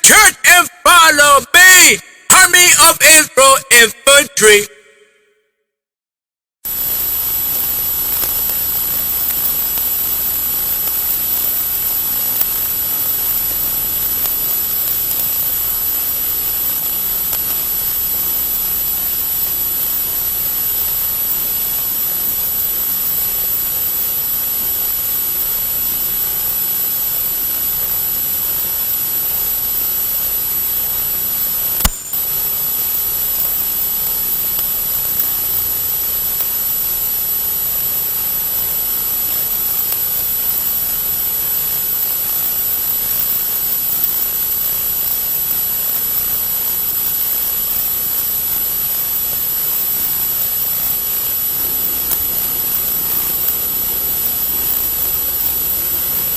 church and follow me. Army of Israel infantry.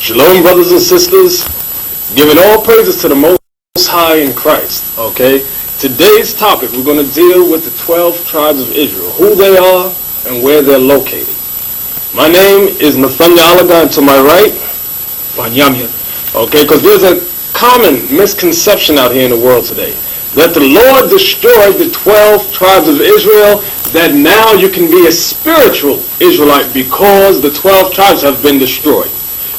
Shalom, brothers and sisters. Giving all praises to the Most High in Christ. Okay? Today's topic, we're going to deal with the 12 tribes of Israel, who they are and where they're located. My name is Nathaniel Alaga, and to my right, Banyamya. Okay? Because there's a common misconception out here in the world today that the Lord destroyed the 12 tribes of Israel, that now you can be a spiritual Israelite because the 12 tribes have been destroyed.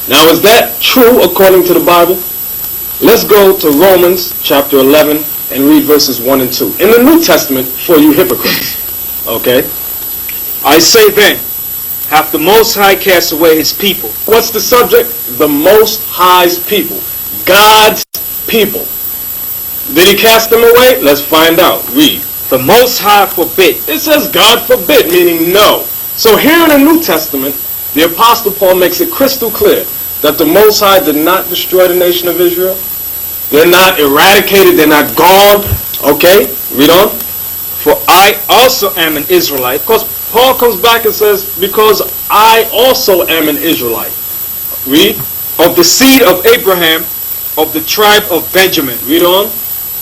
Now, is that true according to the Bible? Let's go to Romans chapter 11 and read verses 1 and 2. In the New Testament, for you hypocrites. Okay? I say then, hath the Most High cast away his people? What's the subject? The Most High's people. God's people. Did he cast them away? Let's find out. Read. The Most High forbid. It says God forbid, meaning no. So here in the New Testament, the Apostle Paul makes it crystal clear that the Most High did not destroy the nation of Israel. They're not eradicated. They're not gone. Okay? Read on. For I also am an Israelite. Because Paul comes back and says, because I also am an Israelite. Read. Of the seed of Abraham, of the tribe of Benjamin. Read on.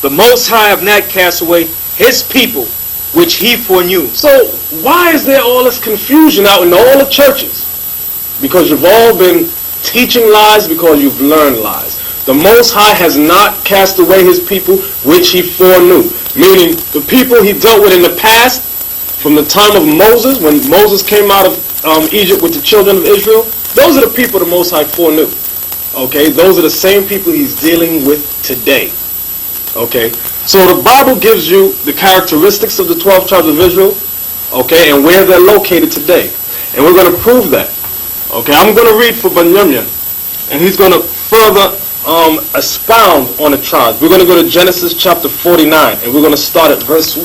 The Most High have not cast away his people, which he foreknew. So why is there all this confusion out in all the churches? Because you've all been teaching lies, because you've learned lies. The Most High has not cast away his people, which he foreknew. Meaning, the people he dealt with in the past, from the time of Moses, when Moses came out of Egypt with the children of Israel, those are the people the Most High foreknew. Okay? Those are the same people he's dealing with today. Okay? So the Bible gives you the characteristics of the 12 tribes of Israel, okay, and where they're located today. And we're going to prove that. Okay, I'm going to read for Banyamya, and he's going to further expound on the tribes. We're going to go to Genesis chapter 49, and we're going to start at verse 1.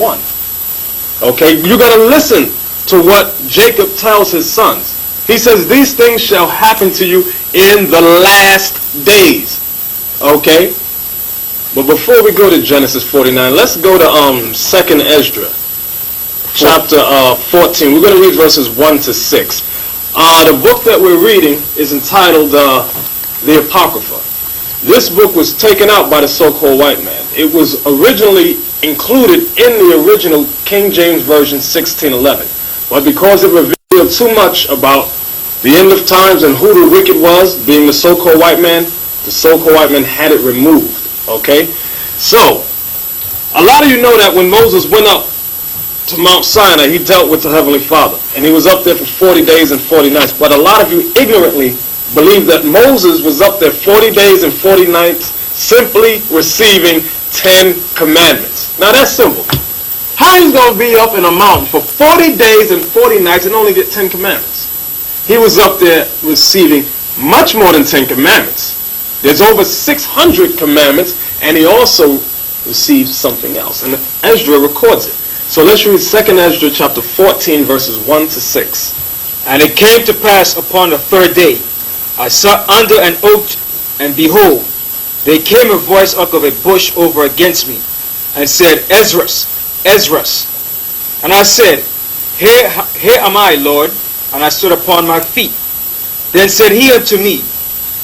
Okay, you're going to listen to what Jacob tells his sons. He says, these things shall happen to you in the last days. Okay, but before we go to Genesis 49, let's go to 2nd Esdras, chapter 14. We're going to read verses 1 to 6. The book that we're reading is entitled The Apocrypha. This book was taken out by the so-called white man. It was originally included in the original King James Version 1611. But because it revealed too much about the end of times and who the wicked was, being the so-called white man, the so-called white man had it removed. Okay? So, a lot of you know that when Moses went up to Mount Sinai, he dealt with the Heavenly Father. And he was up there for 40 days and 40 nights. But a lot of you ignorantly believe that Moses was up there 40 days and 40 nights simply receiving 10 commandments. Now that's simple. How he's going to be up in a mountain for 40 days and 40 nights and only get 10 commandments? He was up there receiving much more than 10 commandments. There's over 600 commandments, and he also received something else. And Ezra records it. So let's read 2nd Esdras chapter 14 verses 1 to 6. And it came to pass upon the third day, I sat under an oak, and behold, there came a voice out of a bush over against me, and said, Esdras, Esdras. And I said, Here am I, Lord. And I stood upon my feet. Then said he unto me,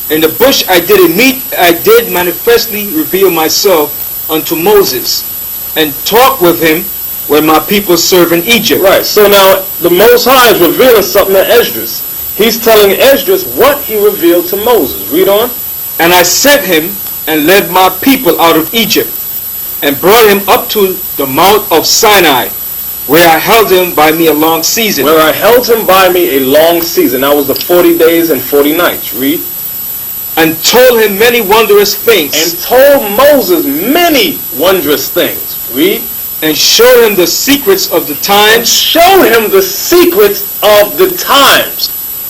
In the bush I did manifestly reveal myself unto Moses, and talk with him when my people serve in Egypt. Right, so now the Most High is revealing something to Esdras. He's telling Esdras what he revealed to Moses. Read on. And I set him and led my people out of Egypt, and brought him up to the mount of Sinai, where I held him by me a long season. Where I held him by me a long season. That was the 40 days and 40 nights. Read. And told him many wondrous things. And told Moses many wondrous things. Read. And showed him the secrets of the times. And showed him the secrets of the times.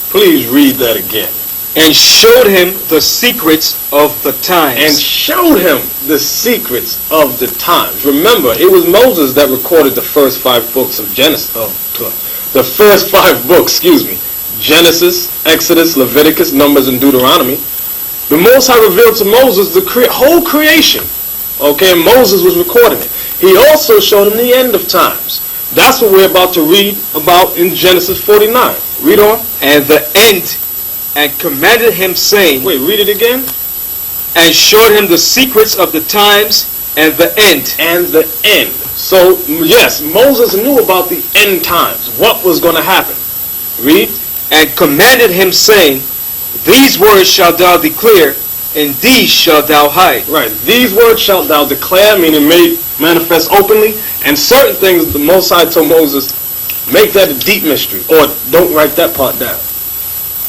Please read that again. And showed him the secrets of the times. And showed him the secrets of the times. Remember, it was Moses that recorded the first 5 books of Genesis. The first 5 books, Genesis, Exodus, Leviticus, Numbers, and Deuteronomy. The Most High revealed to Moses the whole creation. Okay, and Moses was recording it. He also showed him the end of times. That's what we're about to read about in Genesis 49. Read on. And the end, and commanded him, saying. Wait, read it again. And showed him the secrets of the times and the end. And the end. So, yes, Moses knew about the end times. What was going to happen? Read. And commanded him, saying, These words shalt thou declare, and these shalt thou hide. Right. These words shalt thou declare, meaning made manifest openly, and certain things the Most High told Moses, make that a deep mystery, or don't write that part down.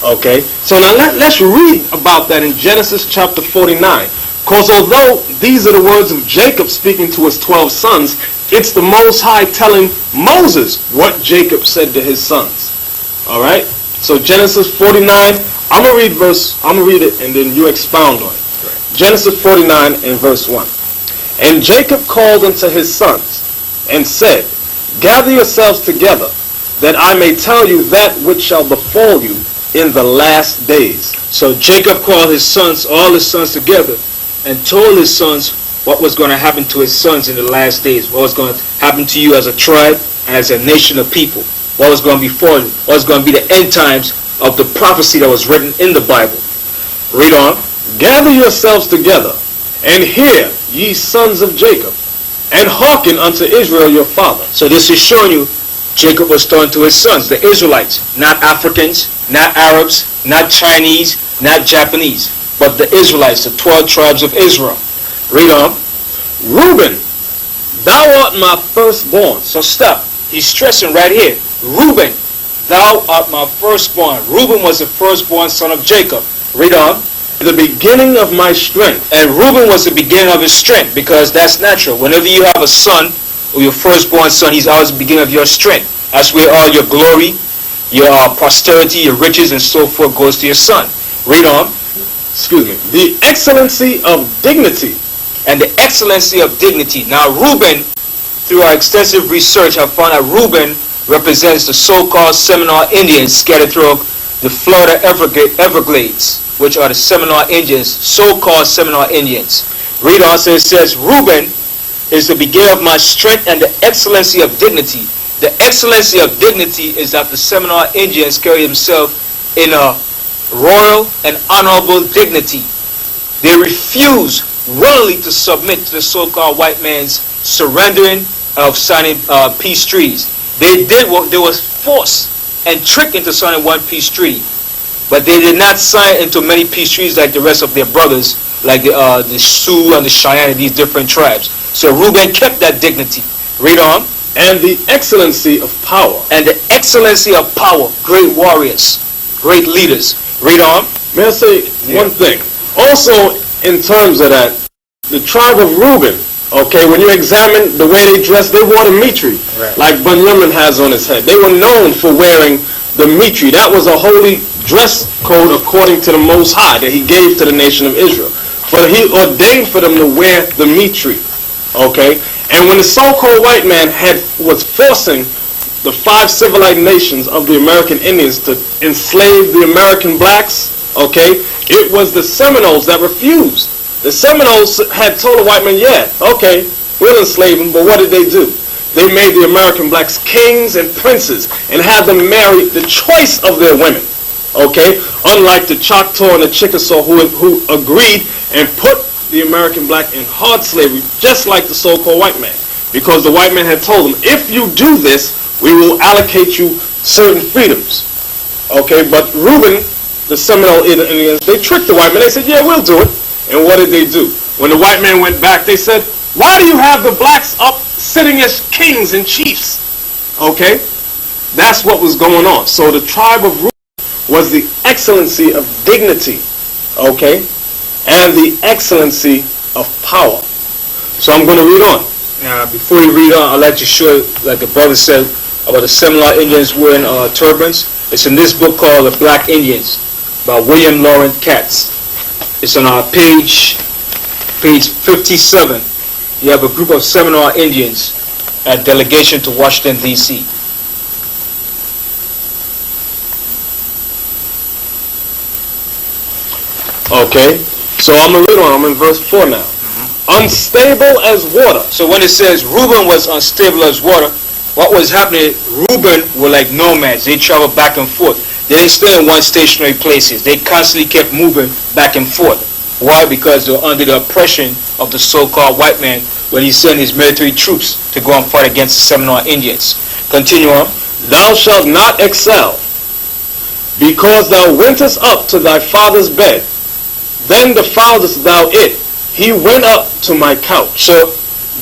Okay, so now let's read about that in Genesis chapter 49. Because although these are the words of Jacob speaking to his 12 sons, it's the Most High telling Moses what Jacob said to his sons. Alright, so Genesis 49, I'm going to read it and then you expound on it. Right. Genesis 49 and verse 1. And Jacob called unto his sons and said, Gather yourselves together, that I may tell you that which shall befall you in the last days. So Jacob called his sons, all his sons together, and told his sons what was going to happen to his sons in the last days. What was going to happen to you as a tribe and as a nation of people. What was going to befall you. What was going to be the end times of the prophecy that was written in the Bible. Read on. Gather yourselves together, and hear, ye sons of Jacob, and hearken unto Israel your father. So this is showing you Jacob was talking to his sons, the Israelites, not Africans, not Arabs, not Chinese, not Japanese, but the Israelites, the 12 tribes of Israel. Read on. Reuben, thou art my firstborn. So stop. He's stressing right here. Reuben, thou art my firstborn. Reuben was the firstborn son of Jacob. Read on. The beginning of my strength. And Reuben was the beginning of his strength, because that's natural. Whenever you have a son, or your firstborn son, he's always the beginning of your strength. That's where all your glory, your posterity, your riches, and so forth goes to your son. Read on. Excuse me. The excellency of dignity. And the excellency of dignity. Now Reuben, through our extensive research, have found that Reuben represents the so-called Seminole Indians scattered throughout the Florida Everglades, which are the Seminole Indians, so-called Seminole Indians. Read on. So it says, Reuben is the beginning of my strength and the excellency of dignity. The excellency of dignity is that the Seminole Indians carry themselves in a royal and honorable dignity. They refuse willingly to submit to the so-called white man's surrendering of signing peace treaties. They was forced and tricked into signing one peace treaty, but they did not sign into many peace treaties like the rest of their brothers, like the Sioux and the Cheyenne and these different tribes. So Reuben kept that dignity. Read on. And the excellency of power. And the excellency of power. Great warriors. Great leaders. Read on. May I say one thing? Also, in terms of that, the tribe of Reuben, okay, when you examine the way they dressed, they wore the mitri, right, like Bunyamin has on his head. They were known for wearing the mitri. That was a holy dress code according to the Most High that he gave to the nation of Israel. For he ordained for them to wear the mitri. Okay, and when the so-called white man was forcing the 5 civilized nations of the American Indians to enslave the American blacks, okay, it was the Seminoles that refused. The Seminoles had told the white man, yeah, okay, we'll enslave them, but what did they do? They made the American blacks kings and princes and had them marry the choice of their women, okay, unlike the Choctaw and the Chickasaw who agreed and put the American black in hard slavery, just like the so-called white man, because the white man had told them, if you do this, we will allocate you certain freedoms. Okay, but Reuben, the Seminole Indians, they tricked the white man. They said, yeah, we'll do it. And what did they do? When the white man went back, they said, why do you have the blacks up sitting as kings and chiefs? Okay? That's what was going on. So the tribe of Reuben was the excellency of dignity. Okay? And the excellency of power. So I'm going to read on. Now, before you read on, I'd like to show, like the brother said, about the Seminole Indians wearing turbans. It's in this book called The Black Indians by William Lawrence Katz. It's on our page 57. You have a group of Seminole Indians at delegation to Washington, D.C. Okay, so I'm going to read on. I'm in verse 4 now. Unstable as water. So when it says Reuben was unstable as water, what was happening, Reuben were like nomads. They traveled back and forth. They didn't stay in one stationary places. They constantly kept moving back and forth. Why? Because they were under the oppression of the so-called white man when he sent his military troops to go and fight against the Seminole Indians. Continue on. Thou shalt not excel, because thou wentest up to thy father's bed. Then defiledst thou it. He went up to my couch. So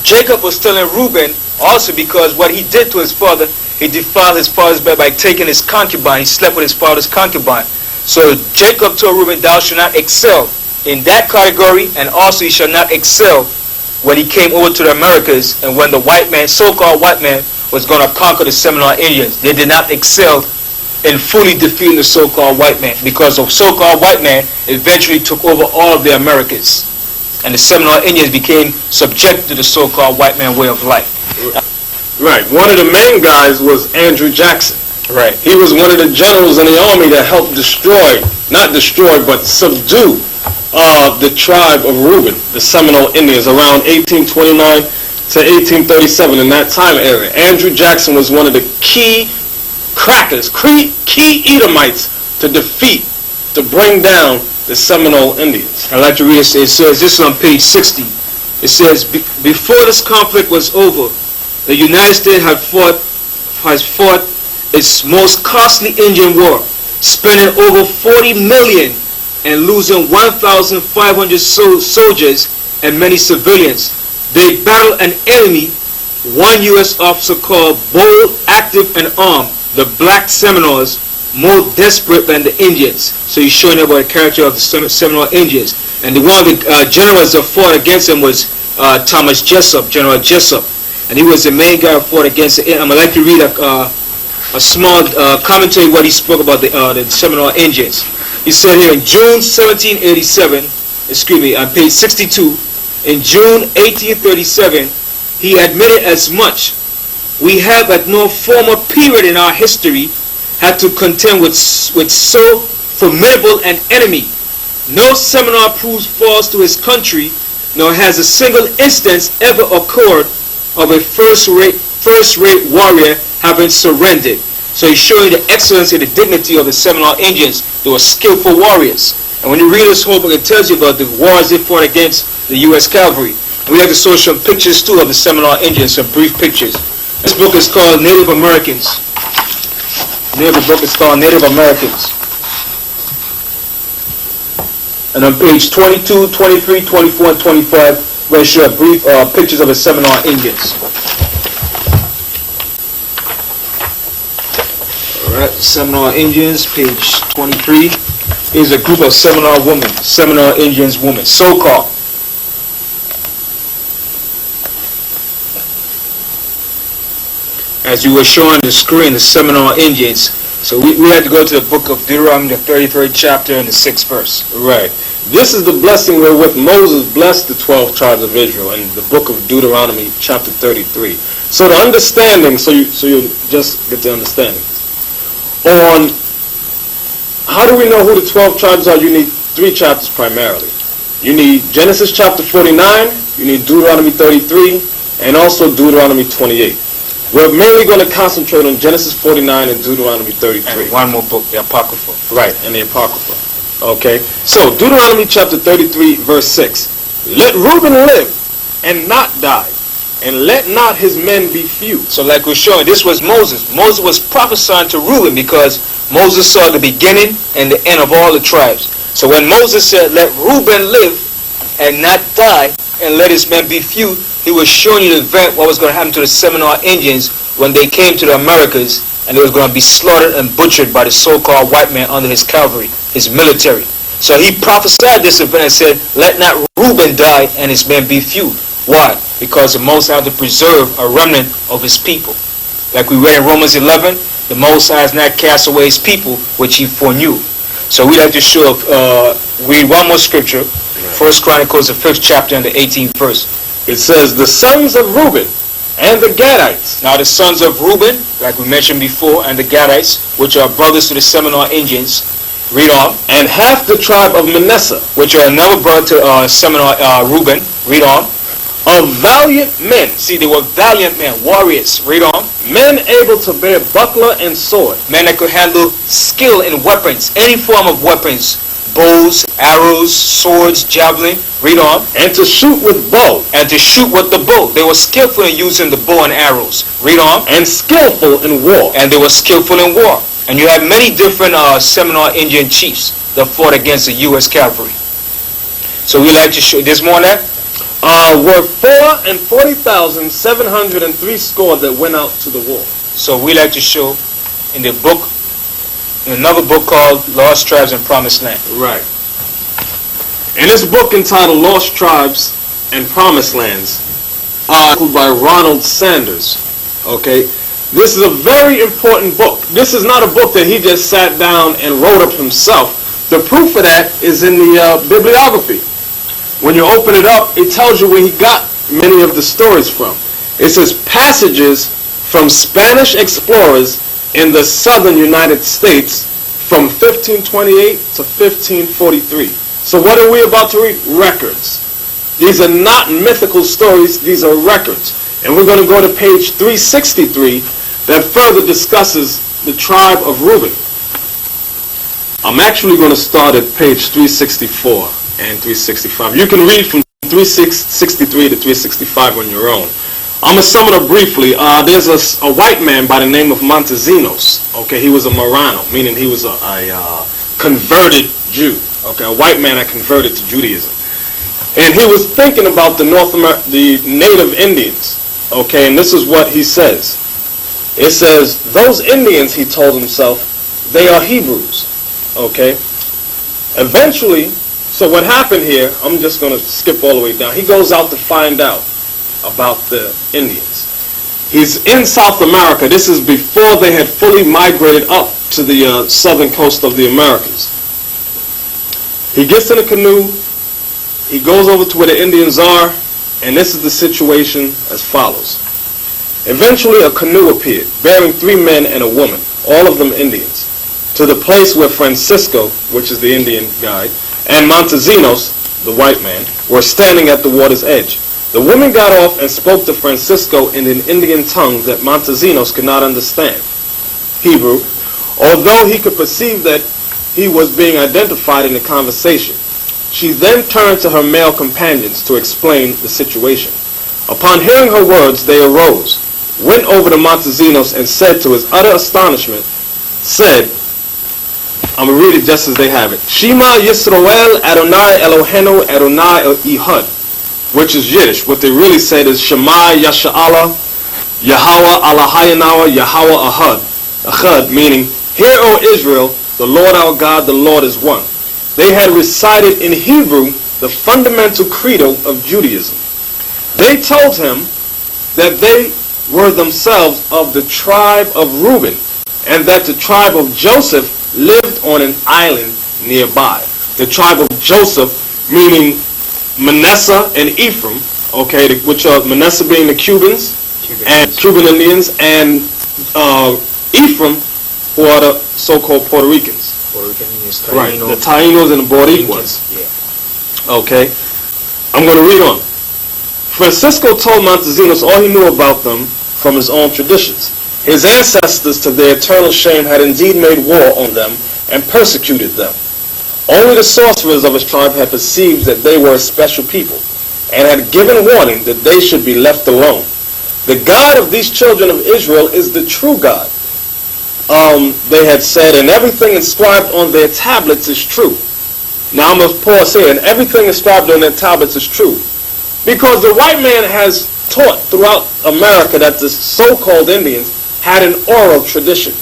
Jacob was telling Reuben also because what he did to his father, he defiled his father's bed by taking his concubine. He slept with his father's concubine. So Jacob told Reuben, thou shalt not excel in that category, and also he shall not excel when he came over to the Americas and when the white man, so-called white man, was going to conquer the Seminole Indians. They did not excel in fully defeating the so-called white man, because the so-called white man eventually took over all of the Americas. And the Seminole Indians became subject to the so-called white man way of life. Right. One of the main guys was Andrew Jackson. Right. He was one of the generals in the army that helped but subdue the tribe of Reuben, the Seminole Indians, around 1829 to 1837, in that time area. Andrew Jackson was one of the key crackers, key Edomites to defeat, to bring down the Seminole Indians. I'd like to read it. It says, this is on page 60. It says, before this conflict was over, the United States has fought its most costly Indian war, spending over 40 million and losing 1,500 soldiers and many civilians. They battled an enemy, one U.S. officer called bold, active, and armed, the black Seminoles, more desperate than the Indians. So he's showing about the character of the Seminole Indians. And one of the generals that fought against him was Thomas Jessup, General Jessup. And he was the main guy who fought against it. I'm going to like to read a small commentary what he spoke about the Seminole Indians. He said here in June 1787, on page 62, in June 1837, he admitted as much. We have at no former period in our history had to contend with so formidable an enemy. No Seminole proves false to his country, nor has a single instance ever occurred of a first-rate warrior having surrendered. So he's showing the excellency and the dignity of the Seminole Indians. They were skillful warriors. And when you read this whole book, it tells you about the wars they fought against the U.S. cavalry. And we have to show some pictures too of the Seminole Indians, some brief pictures. This book is called Native Americans. The book is called Native Americans. And on page 22, 23, 24, and 25, we're going to show brief pictures of the Seminole Indians. Alright, Seminole Indians, page 23. Here's a group of Seminole women, Seminole Indians women, so-called. As you were showing the screen, the Seminole Indians. So we had to go to the book of Deuteronomy, the 33rd chapter and the 6th verse. Right. This is the blessing wherewith Moses blessed the 12 tribes of Israel in the book of Deuteronomy, chapter 33. So the understanding, so you just get the understanding. On how do we know who the 12 tribes are? You need 3 chapters primarily. You need Genesis chapter 49, you need Deuteronomy 33, and also Deuteronomy 28. We're mainly going to concentrate on Genesis 49 and Deuteronomy 33. And one more book, the Apocrypha. Right, and the Apocrypha. Okay, so Deuteronomy chapter 33, verse 6. Let Reuben live and not die, and let not his men be few. So like we're showing, this was Moses. Moses was prophesying to Reuben because Moses saw the beginning and the end of all the tribes. So when Moses said, let Reuben live, and not die, and let his men be few, he was showing you the event, what was going to happen to the Seminole Indians when they came to the Americas, and they was going to be slaughtered and butchered by the so-called white man under his cavalry, his military. So he prophesied this event and said, let not Reuben die and his men be few. Why? Because the Most High had to preserve a remnant of his people. Like we read in Romans 11, the Most High has not cast away his people, which he foreknew. So we like to show, read one more scripture, 1 Chronicles, the 5th chapter and the 18th verse. It says, the sons of Reuben and the Gadites. Now the sons of Reuben, like we mentioned before, and the Gadites, which are brothers to the Seminole Indians, read on. And half the tribe of Manasseh, which are another brother to Seminole Reuben, read on. Of valiant men. See, they were valiant men, warriors, read on. Men able to bear buckler and sword. Men that could handle skill in weapons, any form of weapons, bows, arrows, swords, javelin, read on. And to shoot with bow. And to shoot with the bow. They were skillful in using the bow and arrows, read on. And skillful in war. And they were skillful in war. And you have many different Seminole Indian chiefs that fought against the U.S. cavalry. So we like to show, there's more on that? Were 440,703 score that went out to the war. So we like to show in the book, in another book called Lost Tribes and Promised Land. Right. In this book entitled Lost Tribes and Promised Lands, by Ronald Sanders. Okay. This is a very important book. This is not a book that he just sat down and wrote up himself. The proof of that is in the bibliography. When you open it up, it tells you where he got many of the stories from. It says passages from Spanish explorers in the southern United States from 1528 to 1543. So what are we about to read? Records. These are not mythical stories, these are records. And we're going to go to page 363 that further discusses the tribe of Reuben. I'm actually going to start at page 364 and 365. You can read from 363 to 365 on your own. I'm going to sum it up briefly. There's a white man by the name of Montesinos. Okay, he was a Marrano, meaning he was a converted Jew. Okay, a white man that converted to Judaism. And he was thinking about the native Indians. Okay, and this is what he says. It says, those Indians, he told himself, they are Hebrews. Okay? Eventually, so what happened here, I'm just going to skip all the way down. He goes out to find out about the Indians. He's in South America. This is before they had fully migrated up to the southern coast of the Americas. He gets in a canoe. He goes over to where the Indians are, and this is the situation as follows. Eventually a canoe appeared, bearing 3 men and a woman, all of them Indians, to the place where Francisco, which is the Indian guide, and Montesinos, the white man, were standing at the water's edge. The woman got off and spoke to Francisco in an Indian tongue that Montesinos could not understand, Hebrew, although he could perceive that he was being identified in the conversation. She then turned to her male companions to explain the situation. Upon hearing her words, they arose, went over to Montesinos, and said to his utter astonishment, I'm going to read it just as they have it. Shema Yisrael Adonai Eloheinu Adonai Ehud, which is Yiddish. What they really said is Shema Yasha'Allah Yahweh Allahayanawa Yahweh Ahad, meaning, Hear, O Israel, the Lord our God, the Lord is one. They had recited in Hebrew the fundamental credo of Judaism. They told him that they were themselves of the tribe of Reuben, and that the tribe of Joseph lived on an island nearby. The tribe of Joseph, meaning Manasseh and Ephraim, okay, which are Manasseh being the Cubans and Cuban Indians, and Ephraim, who are the so-called Puerto Ricans. Right, the Tainos and the Boricuas. Yeah. Okay, I'm going to read on. Francisco told Montesinos all he knew about them from his own traditions. His ancestors, to their eternal shame, had indeed made war on them and persecuted them. Only the sorcerers of his tribe had perceived that they were a special people, and had given warning that they should be left alone. The God of these children of Israel is the true God. They had said, and everything inscribed on their tablets is true. Now I'm going to pause here, and everything inscribed on their tablets is true. Because the white man has taught throughout America that the so-called Indians had an oral tradition.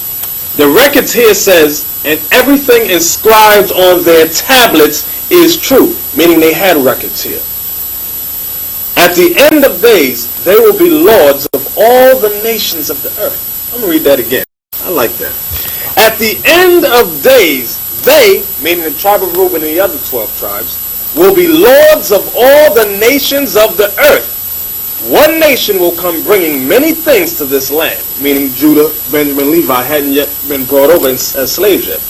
The records here says, and everything inscribed on their tablets is true, meaning they had records here. At the end of days, they will be lords of all the nations of the earth. I'm going to read that again. I like that. At the end of days, they, meaning the tribe of Reuben and the other 12 tribes, will be lords of all the nations of the earth. One nation will come bringing many things to this land, meaning Judah, Benjamin, Levi hadn't yet been brought over as slaves yet.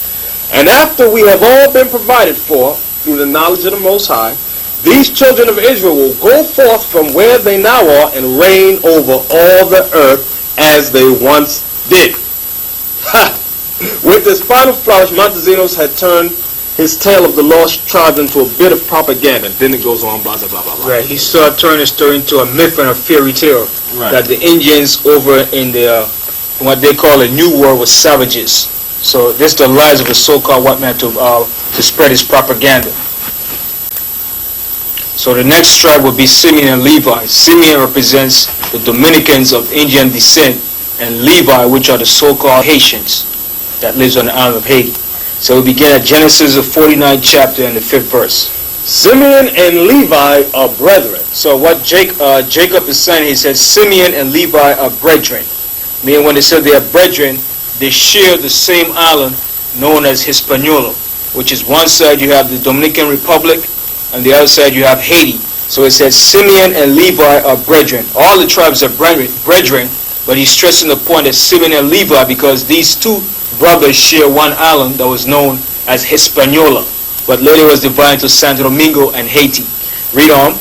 And after we have all been provided for through the knowledge of the Most High, these children of Israel will go forth from where they now are and reign over all the earth as they once did. With this final flourish, Montezinos had turned his tale of the lost tribes into a bit of propaganda. Then it goes on, blah, blah, blah, blah, blah. Right, he started turning the story into a myth and a fairy tale. Right. That the Indians over in the what they call a new world were savages. So this is the lies of the so-called white man to spread his propaganda. So the next tribe will be Simeon and Levi. Simeon represents the Dominicans of Indian descent, and Levi, which are the so-called Haitians that lives on the island of Haiti. So we begin at Genesis, the 49th chapter and the 5th verse. Simeon and Levi are brethren. So what Jacob is saying, he says Simeon and Levi are brethren. Meaning when they say they are brethren, they share the same island known as Hispaniola, which is one side you have the Dominican Republic, and the other side you have Haiti. So it says Simeon and Levi are brethren. All the tribes are brethren, but he's stressing the point that Simeon and Levi, because these two brothers share one island that was known as Hispaniola, but later was divided to Santo Domingo and Haiti. Read on.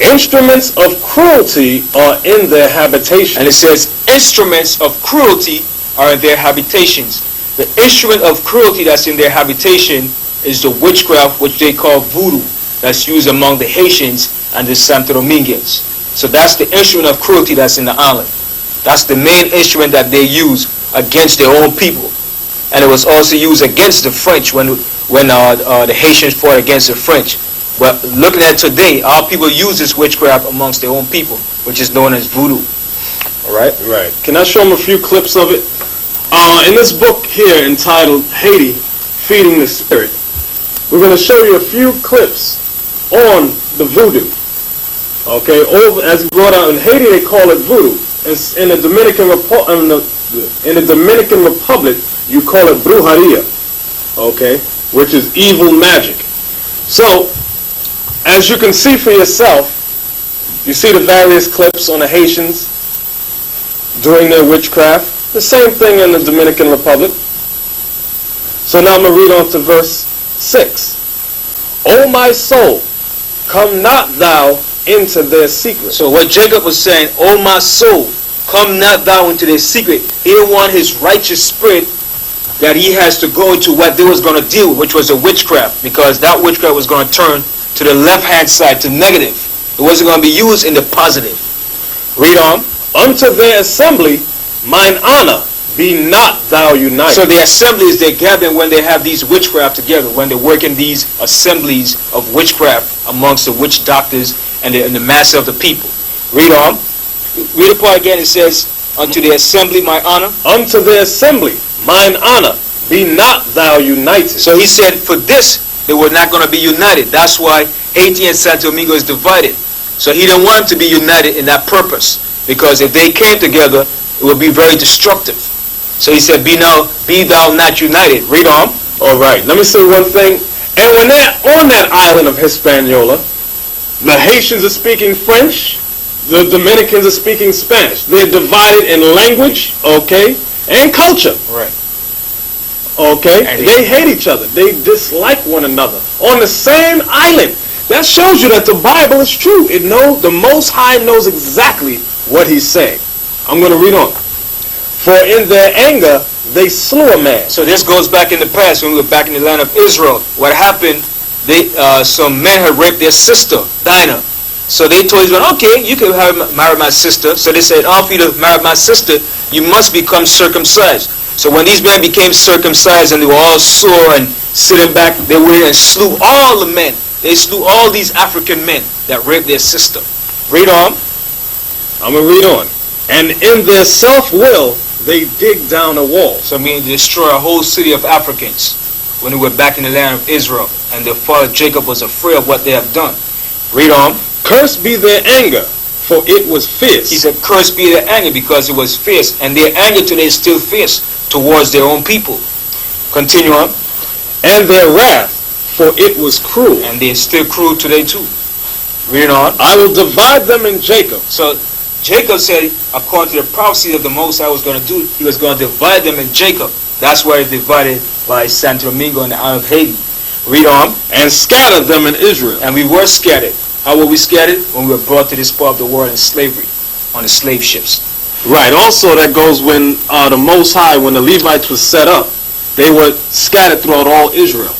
Instruments of cruelty are in their habitations. And it says instruments of cruelty are in their habitations. The instrument of cruelty that's in their habitation is the witchcraft, which they call voodoo, that's used among the Haitians and the Santo Domingans. So that's the instrument of cruelty that's in the island. That's the main instrument that they use against their own people. And it was also used against the French when the Haitians fought against the French. But looking at today, our people use this witchcraft amongst their own people, which is known as voodoo. All right? Right. Can I show them a few clips of it? In this book here entitled Haiti, Feeding the Spirit, we're going to show you a few clips on the voodoo. Okay? As we brought out in Haiti, they call it voodoo. In the Dominican Republic, you call it brujeria, okay, which is evil magic. So, as you can see for yourself, you see the various clips on the Haitians doing their witchcraft. The same thing in the Dominican Republic. So now I'm going to read on to verse 6. O my soul, come not thou into their secret. So what Jacob was saying, O my soul, come not thou into their secret. He didn't want his righteous spirit that he has to go to what they was going to deal with, which was a witchcraft, because that witchcraft was going to turn to the left-hand side, to negative. It wasn't going to be used in the positive. Read on. Unto their assembly, mine honor, be not thou united. So the assemblies, they're gathering when they have these witchcraft together, when they're working these assemblies of witchcraft amongst the witch doctors and the mass of the people. Read on. Read the part again. It says, unto the assembly, my honor. Unto the assembly, mine honor, be not thou united. So he said, for this, they were not going to be united. That's why Haiti and Santo Domingo is divided. So he didn't want them to be united in that purpose, because if they came together, it would be very destructive. So he said, be thou not united. Read on. All right, let me say one thing. And when they're on that island of Hispaniola, the Haitians are speaking French, the Dominicans are speaking Spanish. They're divided in language, okay, and culture. Right. Okay? And they hate each other. They dislike one another. On the same island. That shows you that the Bible is true. The Most High knows exactly what he's saying. I'm going to read on. For in their anger, they slew a man. So this goes back in the past, when we were back in the land of Israel. What happened, some men had raped their sister, Dinah. So they told Israel, okay, you can marry my sister. So they said, for you to marry my sister, you must become circumcised. So when these men became circumcised and they were all sore and sitting back, they went and slew all the men. They slew all these African men that raped their sister. Read on. I'm going to read on. And in their self-will, they dig down a wall. So meaning to destroy a whole city of Africans when they were back in the land of Israel. And their father Jacob was afraid of what they have done. Read on. Cursed be their anger, for it was fierce. He said, cursed be their anger because it was fierce. And their anger today is still fierce towards their own people. Continue on. And their wrath, for it was cruel. And they're still cruel today too. Read on. I will divide them in Jacob. So Jacob said, according to the prophecy of the Most High was going to do, he was going to divide them in Jacob. That's why he divided by Santo Domingo and the island of Haiti. Read on. And scatter them in Israel. And we were scattered. How were we scattered? When we were brought to this part of the world in slavery, on the slave ships. Right. Also, that goes when the Most High, when the Levites was set up, they were scattered throughout all Israel.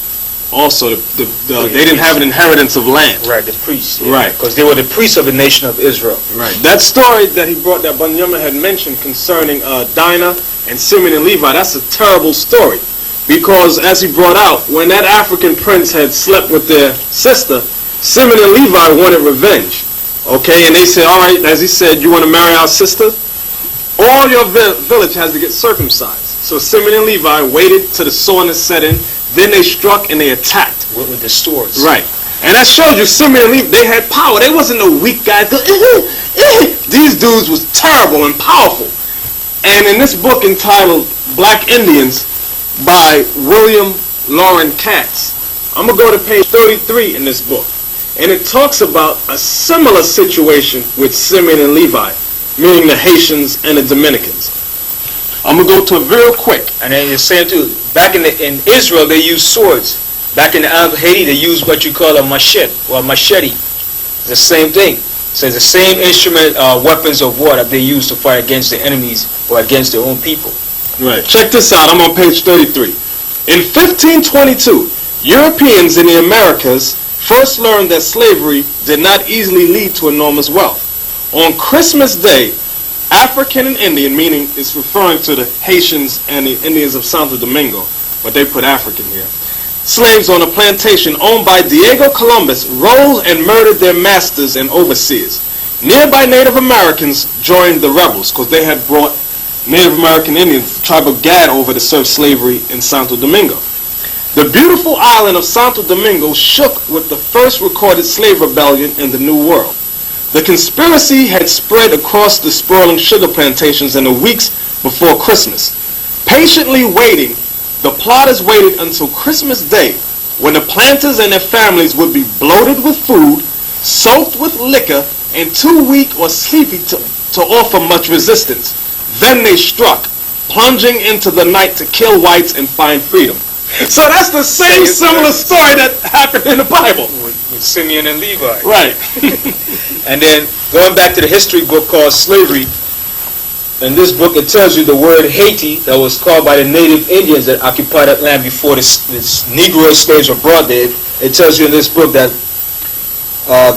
Also, they didn't have an inheritance of land. Right, the priests. Yeah. Right. Because they were the priests of the nation of Israel. Right. That story that he brought, that Banyama had mentioned concerning Dinah and Simeon and Levi, that's a terrible story. Because, as he brought out, when that African prince had slept with their sister, Simeon and Levi wanted revenge. Okay, and they said, all right, as he said, you want to marry our sister? All your village has to get circumcised. So Simeon and Levi waited till the soreness set in. Then they struck and they attacked. With the swords. Right. And that showed you Simeon and Levi, they had power. They wasn't no weak guys. These dudes was terrible and powerful. And in this book entitled Black Indians by William Lauren Katz, I'm going to go to page 33 in this book. And it talks about a similar situation with Simeon and Levi, meaning the Haitians and the Dominicans. I'm going to go to it real quick. And then it's saying too, back in Israel they used swords. Back in the island of Haiti they used what you call a machete or a machete. It's the same thing. So it's the same instrument, weapons of war that they use to fight against their enemies or against their own people. Right. Check this out. I'm on page 33. In 1522, Europeans in the Americas first learned that slavery did not easily lead to enormous wealth. On Christmas Day, African and Indian, meaning it's referring to the Haitians and the Indians of Santo Domingo, but they put African here, slaves on a plantation owned by Diego Columbus rose and murdered their masters and overseers. Nearby Native Americans joined the rebels because they had brought Native American Indians, the tribe of Gad, over to serve slavery in Santo Domingo. The beautiful island of Santo Domingo shook with the first recorded slave rebellion in the New World. The conspiracy had spread across the sprawling sugar plantations in the weeks before Christmas. Patiently waiting, the plotters waited until Christmas Day, when the planters and their families would be bloated with food, soaked with liquor, and too weak or sleepy to offer much resistance. Then they struck, plunging into the night to kill whites and find freedom. So that's the same similar story that happened in the Bible. With Simeon and Levi. Right. And then going back to the history book called Slavery, in this book it tells you the word Haiti that was called by the native Indians that occupied that land before the Negro slaves were brought there. It tells you in this book that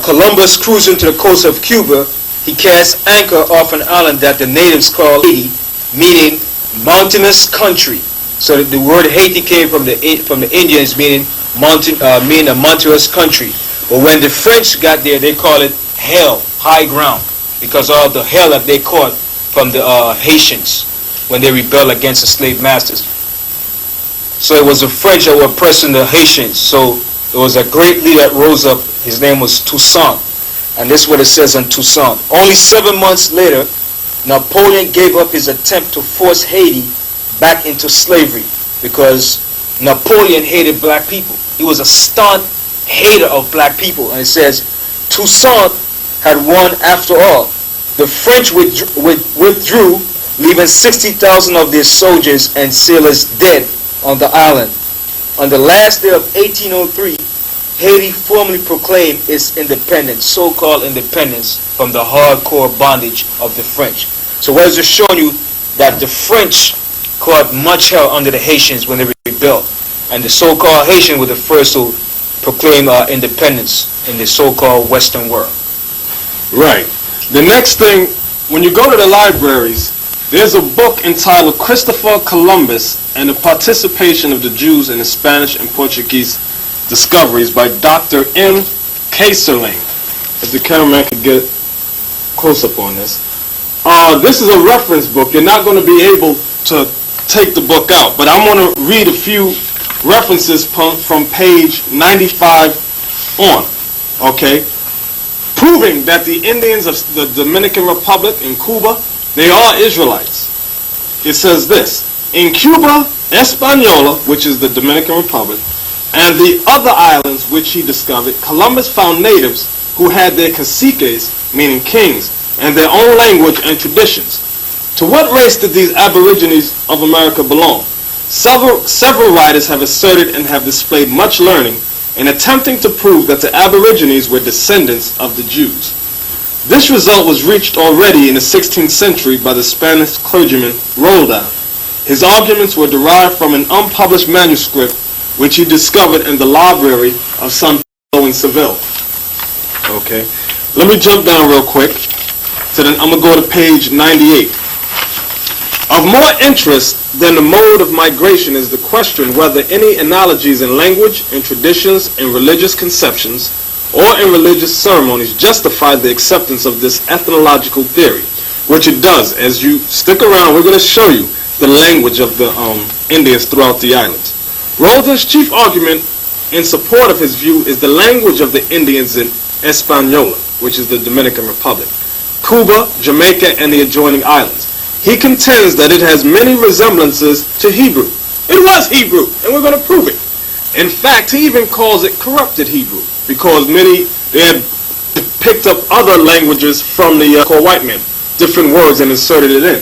Columbus cruising to the coast of Cuba, he cast anchor off an island that the natives call Haiti, meaning mountainous country. So the word Haiti came from the Indians, meaning a mountainous country. But when the French got there, they called it hell, high ground, because of the hell that they caught from the Haitians when they rebelled against the slave masters. So it was the French that were oppressing the Haitians. So there was a great leader that rose up. His name was Toussaint. And this is what it says on Toussaint. Only 7 months later, Napoleon gave up his attempt to force Haiti back into slavery because Napoleon hated black people. He was a staunch hater of black people. And it says Toussaint had won after all. The French withdrew, leaving 60,000 of their soldiers and sailors dead on the island. On the last day of 1803, Haiti formally proclaimed its independence, so-called independence, from the hardcore bondage of the French. So what is it showing you? That the French caught much hell under the Haitians when they rebelled. And the so-called Haitians were the first to proclaim independence in the so-called Western world. Right. The next thing, when you go to the libraries, There's a book entitled Christopher Columbus and the Participation of the Jews in the Spanish and Portuguese Discoveries by Dr. M. Kayserling. If the cameraman could get close up on this. This is a reference book. You're not going to be able to take the book out, but I'm going to read a few references from page 95 on, okay? Proving that the Indians of the Dominican Republic in Cuba, they are Israelites. It says this: in Cuba, Hispaniola, which is the Dominican Republic, and the other islands which he discovered, Columbus found natives who had their caciques, meaning kings, and their own language and traditions. To what race did these aborigines of America belong? Several writers have asserted and have displayed much learning in attempting to prove that the aborigines were descendants of the Jews. This result was reached already in the 16th century by the Spanish clergyman Reuben. His arguments were derived from an unpublished manuscript which he discovered in the library of San Pablo in Seville. Okay, let me jump down real quick. I'm going to go to page 98. Of more interest than the mode of migration is the question whether any analogies in language, in traditions, in religious conceptions, or in religious ceremonies justify the acceptance of this ethnological theory, which it does. As you stick around, we're going to show you the language of the Indians throughout the islands. Reuben's chief argument in support of his view is the language of the Indians in Hispaniola, which is the Dominican Republic, Cuba, Jamaica, and the adjoining islands. He contends that it has many resemblances to Hebrew. It was Hebrew, and we're going to prove it. In fact, he even calls it corrupted Hebrew, because they had picked up other languages from the white men, different words, and inserted it in.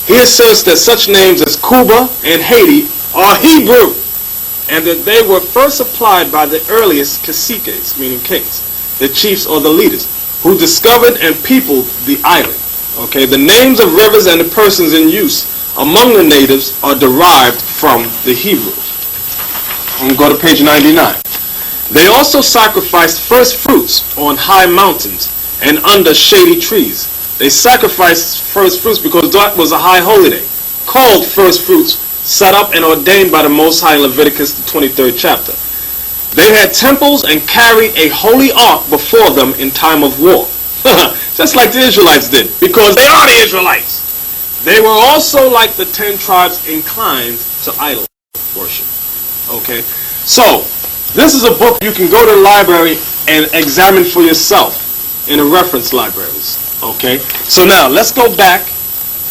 He asserts that such names as Cuba and Haiti are Hebrew, and that they were first applied by the earliest caciques, meaning kings, the chiefs or the leaders, who discovered and peopled the island. Okay, the names of rivers and the persons in use among the natives are derived from the Hebrews. I'm going to go to page 99. They also sacrificed first fruits on high mountains and under shady trees. They sacrificed first fruits because that was a high holy day, called first fruits, set up and ordained by the Most High in Leviticus, the 23rd chapter. They had temples and carried a holy ark before them in time of war. Just like the Israelites did, because they are the Israelites. They were also, like the 10 tribes, inclined to idol worship. Okay, so this is a book you can go to the library and examine for yourself in the reference libraries. Okay, so now let's go back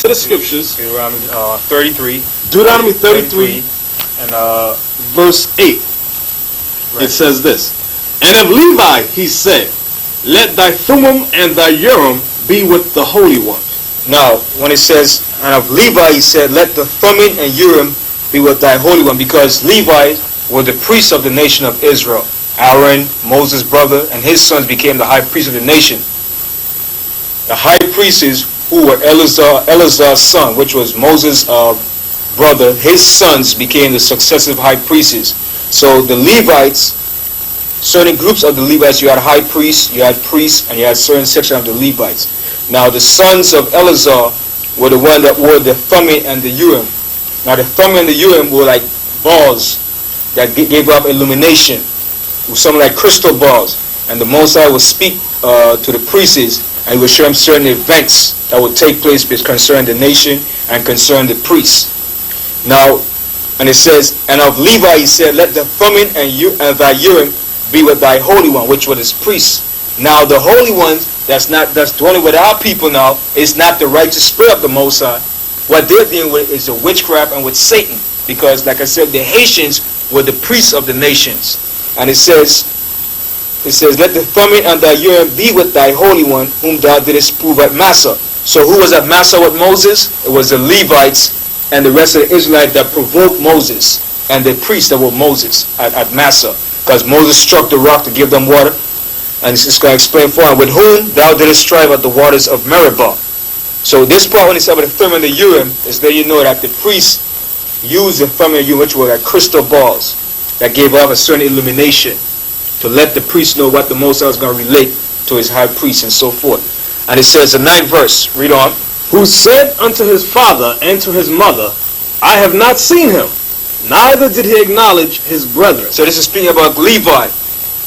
to the scriptures. Deuteronomy 33. Deuteronomy 33 and verse 8. Right. It says this: and of Levi he said, let thy Thummim and thy Urim be with the Holy One. Now, when it says, and of Levi, he said, let the Thummim and Urim be with thy Holy One, because Levi were the priests of the nation of Israel. Aaron, Moses' brother, and his sons became the high priest of the nation. The high priests who were Eleazar's son, which was Moses' brother, his sons became the successive high priests. So the Levites, certain groups of the Levites, you had high priests, you had priests, and you had certain section of the Levites. Now the sons of Eleazar were the one that wore the Thummim and the Urim. Now the Thummim and the Urim were like balls that gave off illumination, something like crystal balls. And the Most High would speak to the priests, and he would show them certain events that would take place concerning the nation and concerning the priests. Now, and it says, and of Levi he said, let the Thummim and thy Urim be with thy Holy One, which was his priest. Now the Holy One that's dwelling with our people now is not the righteous spirit of the Most High. What they're dealing with is the witchcraft and with Satan, because like I said, the Haitians were the priests of the nations. And it says, let the Thummim and thy Urim be with thy Holy One, whom thou didst prove at Massa. So who was at Massa with Moses? It was the Levites and the rest of the Israelites that provoked Moses, and the priests that were Moses at Massa. Because Moses struck the rock to give them water. And it's going to explain for him, with whom thou didst strive at the waters of Meribah. So this part, when he said about the Thummim and the Urim, is that you know that the priests used the Thummim and Urim, which were like crystal balls that gave off a certain illumination to let the priest know what the Most High was going to relate to his high priest and so forth. And it says, the 9th verse, read on. who said unto his father and to his mother, I have not seen him, neither did he acknowledge his brethren. So this is speaking about Levi.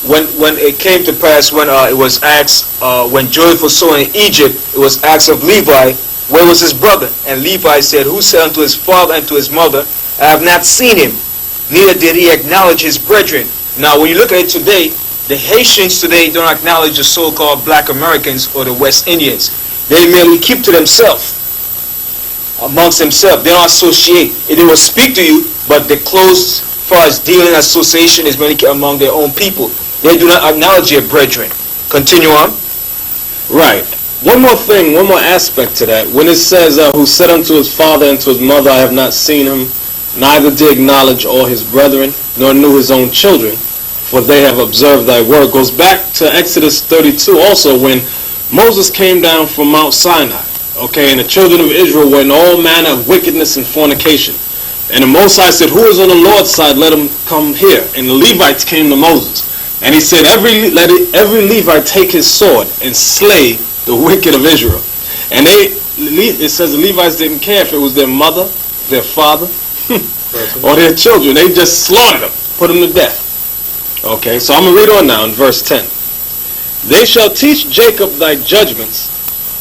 When it came to pass, when it was asked, when Joseph was sold in Egypt, it was asked of Levi, where was his brother? And Levi said, who said unto his father and to his mother, I have not seen him, neither did he acknowledge his brethren. Now when you look at it today, the Haitians today don't acknowledge the so-called black Americans or the West Indians. They merely keep to themselves, amongst themselves. They don't associate. They will speak to you, but the close, far as dealing association is merely among their own people. They do not acknowledge their brethren. Continue on. Right. One more thing, one more aspect to that. When it says, who said unto his father and to his mother, I have not seen him, neither did acknowledge all his brethren, nor knew his own children, for they have observed thy word. Goes back to Exodus 32 also, when Moses came down from Mount Sinai. Okay, and the children of Israel were in all manner of wickedness and fornication. And the Most High said, who is on the Lord's side, let him come here. And the Levites came to Moses. And he said, let every Levite take his sword and slay the wicked of Israel. And it says the Levites didn't care if it was their mother, their father, or their children. They just slaughtered them, put them to death. Okay, so I'm going to read on now in verse 10. They shall teach Jacob thy judgments,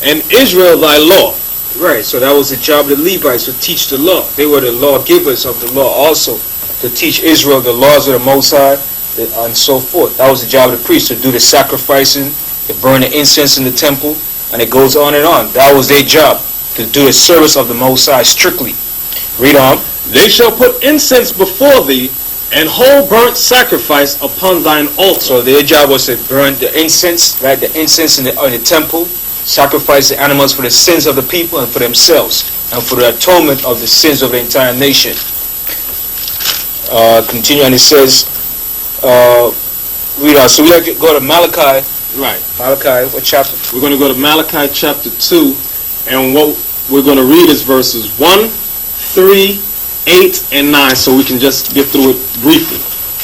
and Israel thy law. Right, so that was the job of the Levites, to teach the law. They were the lawgivers of the law also, to teach Israel the laws of the Most High, and so forth. That was the job of the priest, to do the sacrificing, to burn the incense in the temple, and it goes on and on. That was their job, to do the service of the Most High strictly. Read on. They shall put incense before thee, and whole burnt sacrifice upon thine altar. So their job was to burn the incense, right? The incense in the temple, sacrifice the animals for the sins of the people and for themselves, and for the atonement of the sins of the entire nation. Continue, and it says, read on. So we have to go to Malachi. Right. Malachi, what chapter? We're going to go to Malachi chapter 2, and what we're going to read is verses 1, 3, 8, and 9, so we can just get through it briefly.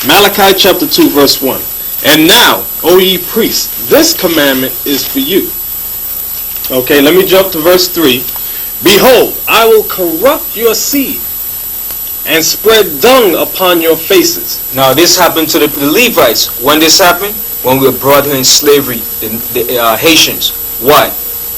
Malachi chapter 2, verse 1. And now, O ye priests, this commandment is for you. Okay, let me jump to verse 3. Behold, I will corrupt your seed, and spread dung upon your faces. Now this happened to the Levites. When this happened? When we were brought here in slavery, the Haitians. Why?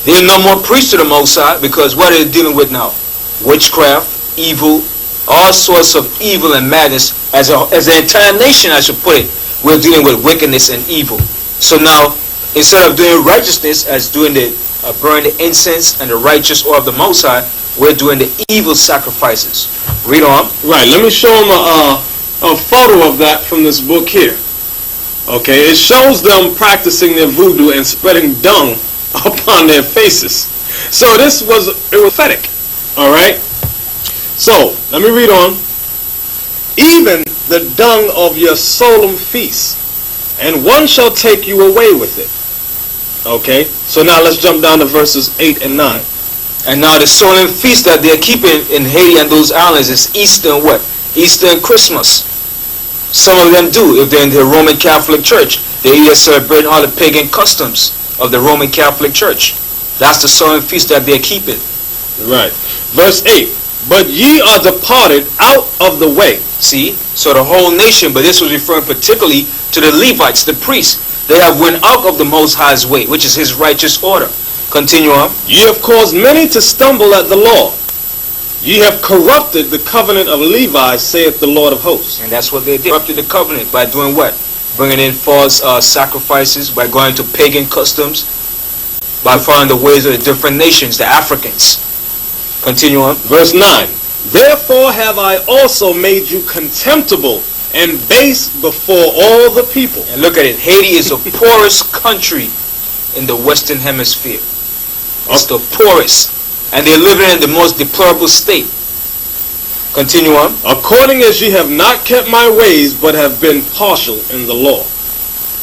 They are no more priests to the Most High, because what are they dealing with now? Witchcraft, evil, all sorts of evil and madness. As an entire nation, I should put it, we're dealing with wickedness and evil. So now, instead of doing righteousness, as doing the burn the incense and the righteous oil of the Most High, we're doing the evil sacrifices. Read on. Right, let me show them a photo of that from this book here. Okay, it shows them practicing their voodoo and spreading dung upon their faces. So this was prophetic. Alright? So, let me read on. Even the dung of your solemn feasts, and one shall take you away with it. Okay, so now let's jump down to verses 8 and 9. And now the solemn feast that they're keeping in Haiti and those islands is Easter and what? Easter and Christmas. Some of them do. If they're in the Roman Catholic Church, they either celebrate all the pagan customs of the Roman Catholic Church. That's the solemn feast that they're keeping. Right. Verse 8. But ye are departed out of the way. See? So the whole nation, but this was referring particularly to the Levites, the priests. They have went out of the Most High's way, which is his righteous order. Continue on. Ye have caused many to stumble at the law. Ye have corrupted the covenant of Levi, saith the Lord of hosts. And that's what they did. Corrupted the covenant by doing what? Bringing in false sacrifices, by going to pagan customs, by following the ways of the different nations, the Africans. Continue on. Verse 9. Therefore have I also made you contemptible and base before all the people. And look at it. Haiti is the poorest country in the Western Hemisphere. It's the poorest. And they're living in the most deplorable state. Continue on. According as ye have not kept my ways, but have been partial in the law.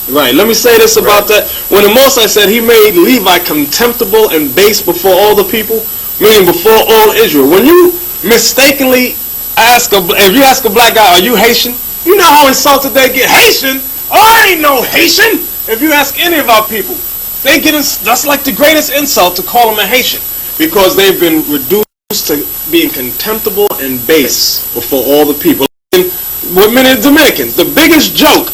Right, let me say this about that. When the Mosai said he made Levi contemptible and base before all the people, meaning before all Israel. When you mistakenly if you ask a black guy, are you Haitian? You know how insulted they get. Haitian? I ain't no Haitian. If you ask any of our people, they get just like the greatest insult to call them a Haitian. because they've been reduced to being contemptible and base before all the people. And with many Dominicans, the biggest joke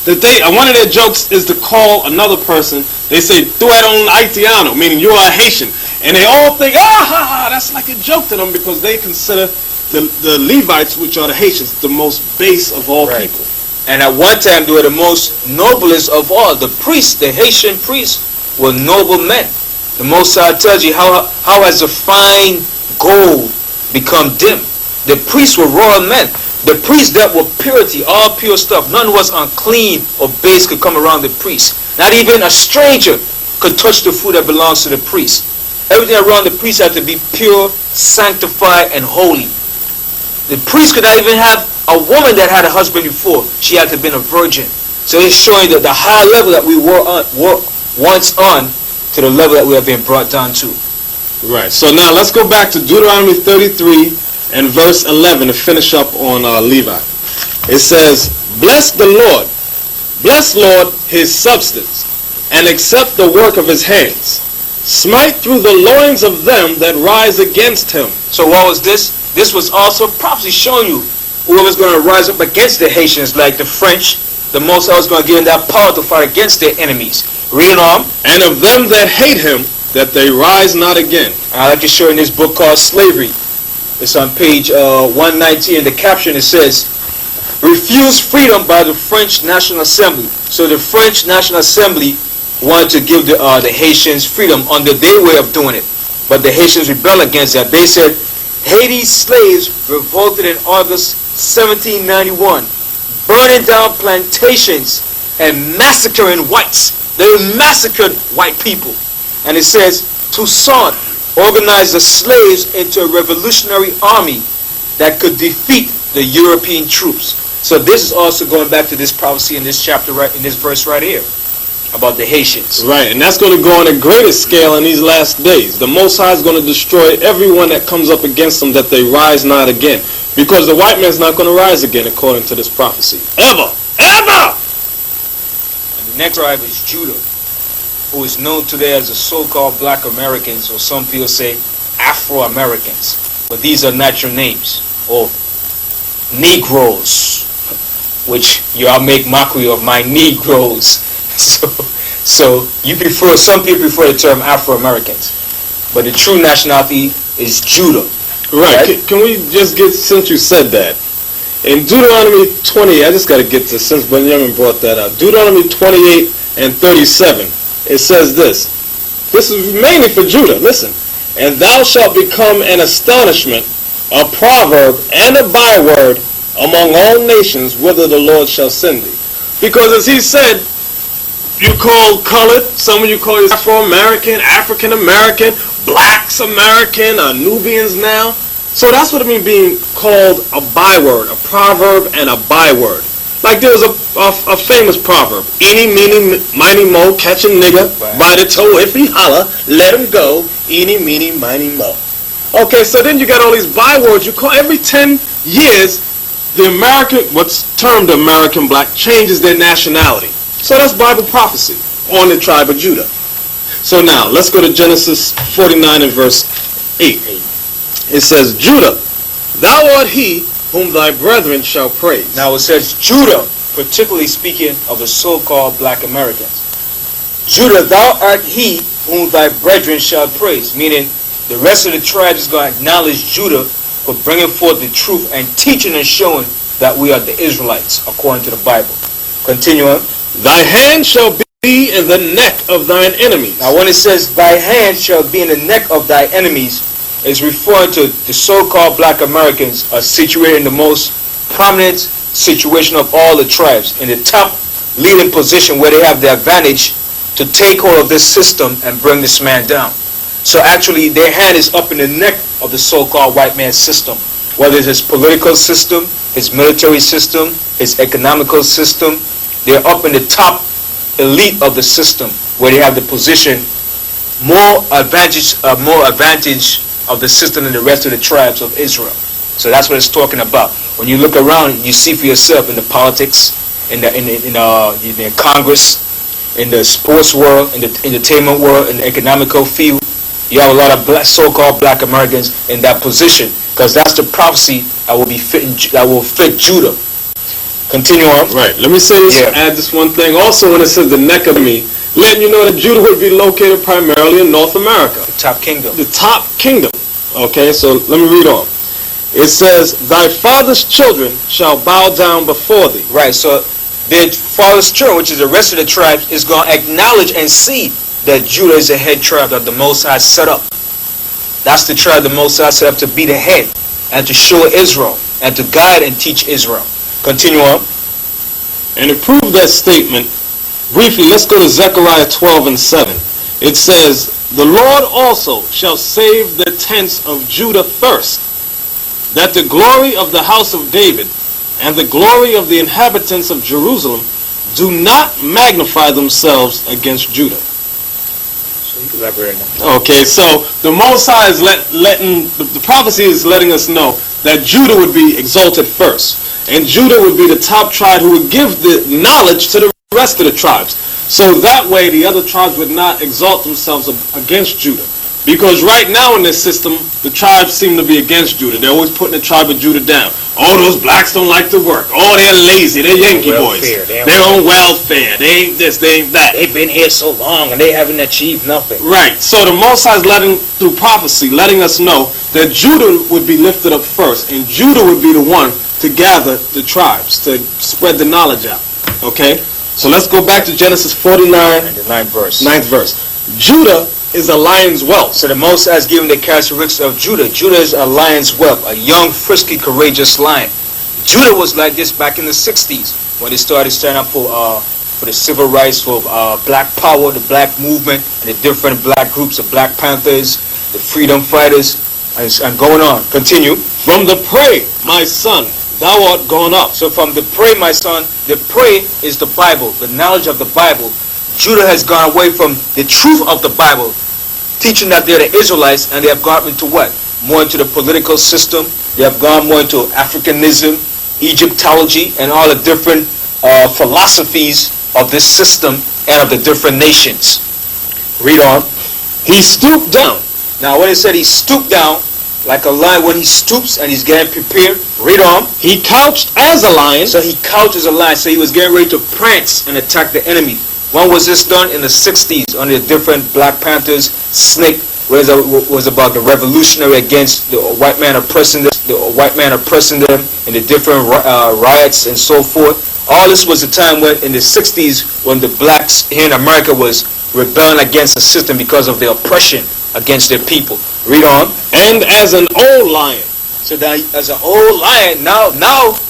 that one of their jokes is to call another person, they say, "Tu eres un haitiano," meaning you are a Haitian. And they all think, that's like a joke to them, because they consider the Levites, which are the Haitians, the most base of all people. And at one time, they were the most noblest of all. The priests, the Haitian priests, were noble men. The Most High tells you how has the fine gold become dim. The priests were royal men. The priests dealt with purity, all pure stuff. None was unclean or base could come around the priest. Not even a stranger could touch the food that belongs to the priest. Everything around the priest had to be pure, sanctified, and holy. The priest could not even have a woman that had a husband before. She had to have been a virgin. So it's showing that the high level that we were once on to the level that we have been brought down to. Right. So now let's go back to Deuteronomy 33 and verse 11 to finish up on Levi. It says, "Bless the Lord, bless Lord his substance, and accept the work of his hands. Smite through the loins of them that rise against him." So what was this? This was also prophecy showing you whoever's going to rise up against the Haitians, like the French, the Most High was going to give them that power to fight against their enemies. Reading on. "And of them that hate him, that they rise not again." I like to show in this book called Slavery. It's on page 119. In the caption it says, "Refuse freedom by the French National Assembly." So the French National Assembly wanted to give the Haitians freedom under their way of doing it. But the Haitians rebelled against that. They said, Haiti's slaves revolted in August 1791, burning down plantations and massacring whites. They massacred white people. And it says, Toussaint organized the slaves into a revolutionary army that could defeat the European troops. So this is also going back to this prophecy in this chapter, right in this verse right here, about the Haitians. Right, and that's going to go on a greater scale in these last days. The Most High is going to destroy everyone that comes up against them, that they rise not again. Because the white man's not going to rise again, according to this prophecy. Ever! Ever! And the next tribe is Judah, who is known today as the so-called Black Americans, or some people say Afro-Americans. But these are natural names, or Negroes, which y'all make mockery of my Negroes. So you prefer, some people prefer the term Afro-Americans, but the true nationality is Judah. Right. Can we just get, since you said that, in Deuteronomy 28, I just got to get to, since Benjamin brought that up, Deuteronomy 28 and 37, it says this. This is mainly for Judah. Listen. "And thou shalt become an astonishment, a proverb, and a byword among all nations, whither the Lord shall send thee." Because as he said, you call colored, some of you call it Afro-American, African-American, Blacks American, Nubians now. So that's what it means being called a byword, a proverb and a byword. Like there was a famous proverb, "Eeny, meeny, miny, mo, catch a nigga by the toe. If he holler, let him go. Eeny, meeny, miny, mo." Okay, so then you got all these bywords. You call every 10 years, the American, what's termed American black, changes their nationality. So that's Bible prophecy on the tribe of Judah. So now, let's go to Genesis 49 and verse 8. It says, "Judah, thou art he whom thy brethren shall praise." Now it says Judah, particularly speaking of the so-called Black Americans. "Judah, thou art he whom thy brethren shall praise," meaning the rest of the tribes is going to acknowledge Judah for bringing forth the truth and teaching and showing that we are the Israelites, according to the Bible. Continue on. "Thy hand shall be in the neck of thine enemies." Now when it says, "Thy hand shall be in the neck of thy enemies," it's referring to the so-called Black Americans are situated in the most prominent situation of all the tribes, in the top leading position where they have the advantage to take hold of this system and bring this man down. So actually their hand is up in the neck of the so-called white man's system, whether it's his political system, his military system, his economical system. They're up in the top elite of the system where they have the position more advantage of the system than the rest of the tribes of Israel. So that's what it's talking about. When you look around, you see for yourself in the politics, in the Congress, in the sports world, in the entertainment world, in the economical field, You have a lot of so-called black Americans in that position, because that's the prophecy that will fit Judah. Continue on. Right. Let me say this, add this one thing. Also, when it says the neck of me, letting you know that Judah would be located primarily in North America. The top kingdom. The top kingdom. Okay, so let me read on. It says, thy father's children shall bow down before thee. Right, so their father's children, which is the rest of the tribes, is going to acknowledge and see that Judah is the head tribe that the Most High set up. That's the tribe the Most High set up to be the head and to show Israel and to guide and teach Israel. Continue on. And to prove that statement, briefly, let's go to Zechariah 12 and 7. It says, the Lord also shall save the tents of Judah first, that the glory of the house of David and the glory of the inhabitants of Jerusalem do not magnify themselves against Judah. So you can elaborate on that. Okay, so the Most High is the prophecy is letting us know that Judah would be exalted first. And Judah would be the top tribe who would give the knowledge to the rest of the tribes. So that way the other tribes would not exalt themselves against Judah. Because right now in this system, the tribes seem to be against Judah. They're always putting the tribe of Judah down. Oh, those blacks don't like to work. Oh, they're lazy. They're Yankee boys. They're on welfare. They ain't this, they ain't that. They've been here so long and they haven't achieved nothing. Right. So the Most High is through prophecy, letting us know that Judah would be lifted up first. And Judah would be the one to gather the tribes, to spread the knowledge out. Okay? So let's go back to Genesis 49. And the 9th verse. 9th verse. Judah is a lion's whelp. So the Most High has given the characteristics of Judah. Judah is a lion's whelp, a young, frisky, courageous lion. Judah was like this back in the 60s when they started standing up for the civil rights, for black power, the black movement, and the different black groups, the Black Panthers, the freedom fighters, and going on. Continue. From the prey, my son, thou art gone up. So from the prey, my son, the prey is the Bible, the knowledge of the Bible. Judah has gone away from the truth of the Bible, teaching that they're the Israelites, and they have gone into what? More into the political system. They have gone more into Africanism, Egyptology, and all the different philosophies of this system and of the different nations. Read on. He stooped down. Now when it said he stooped down, like a lion when he stoops and he's getting prepared. Read on. He couched as a lion. So he couched as a lion. So he was getting ready to prance and attack the enemy. When was this done? In the 60s, under the different Black Panthers. Snake was about the revolutionary against the white man oppressing them, and the different riots and so forth. All this was a time when, in the 60s, when the blacks here in America was rebelling against the system because of their oppression against their people. Read on. And as an old lion. So that as an old lion, now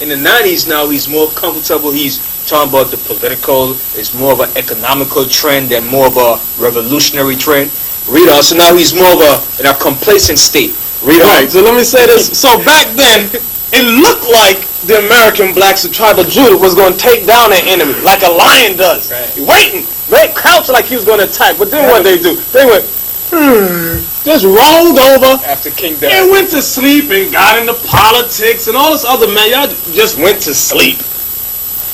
in the 90s, now he's more comfortable. He's talking about the political. It's more of an economical trend than more of a revolutionary trend. Read on. So now he's more of in a complacent state. Read on. Right. So let me say this. So back then, it looked like the American blacks, the tribe of Judah, was going to take down their enemy like a lion does. Right. Wait, crouched like he was going to attack. But then what they do? They went, just rolled over after King died and went to sleep and got into politics and all this other man. Y'all just went to sleep.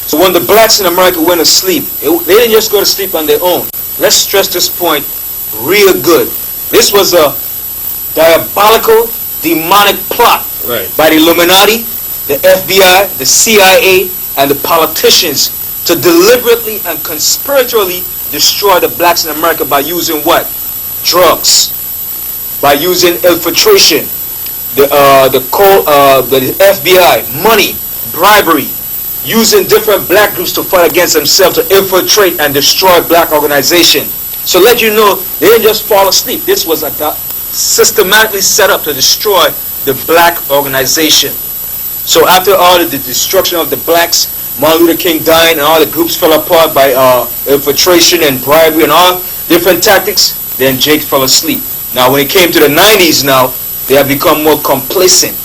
So when the blacks in America went to sleep, they didn't just go to sleep on their own. Let's stress this point real good. This was a diabolical, demonic plot by the Illuminati, the FBI, the CIA, and the politicians to deliberately and conspiratorially destroy the blacks in America by using what? Drugs, by using infiltration, the FBI, money, bribery, using different black groups to fight against themselves to infiltrate and destroy black organizations. So let you know, they didn't just fall asleep. This was systematically set up to destroy the black organization. So after all the destruction of the blacks, Martin Luther King dying, and all the groups fell apart by infiltration and bribery and all different tactics, then Jake fell asleep. Now when it came to the 90s now, they have become more complacent.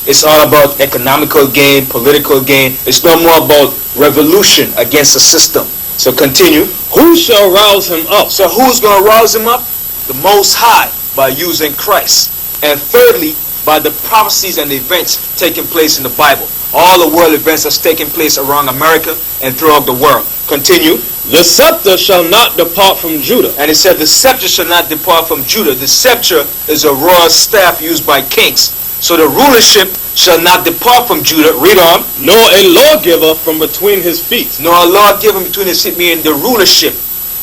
It's all about economical gain, political gain. It's no more about revolution against the system. So continue. Who shall rouse him up? So who's going to rouse him up? The Most High, by using Christ. And thirdly, by the prophecies and the events taking place in the Bible. All the world events that's taking place around America and throughout the world. Continue. The scepter shall not depart from Judah. And it said, the scepter shall not depart from Judah. The scepter is a royal staff used by kings. So the rulership shall not depart from Judah. Read on. Nor a lawgiver from between his feet. Nor a lawgiver between his feet, meaning the rulership,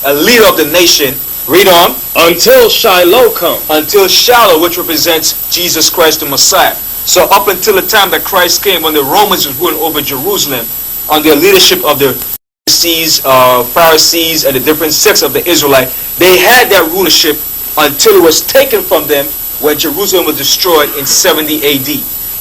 a leader of the nation. Read on. Until Shiloh come. Until Shiloh, which represents Jesus Christ the Messiah. So up until the time that Christ came, when the Romans was ruling over Jerusalem, under the leadership of the Pharisees and the different sects of the Israelite, they had that rulership until it was taken from them when Jerusalem was destroyed in 70 AD.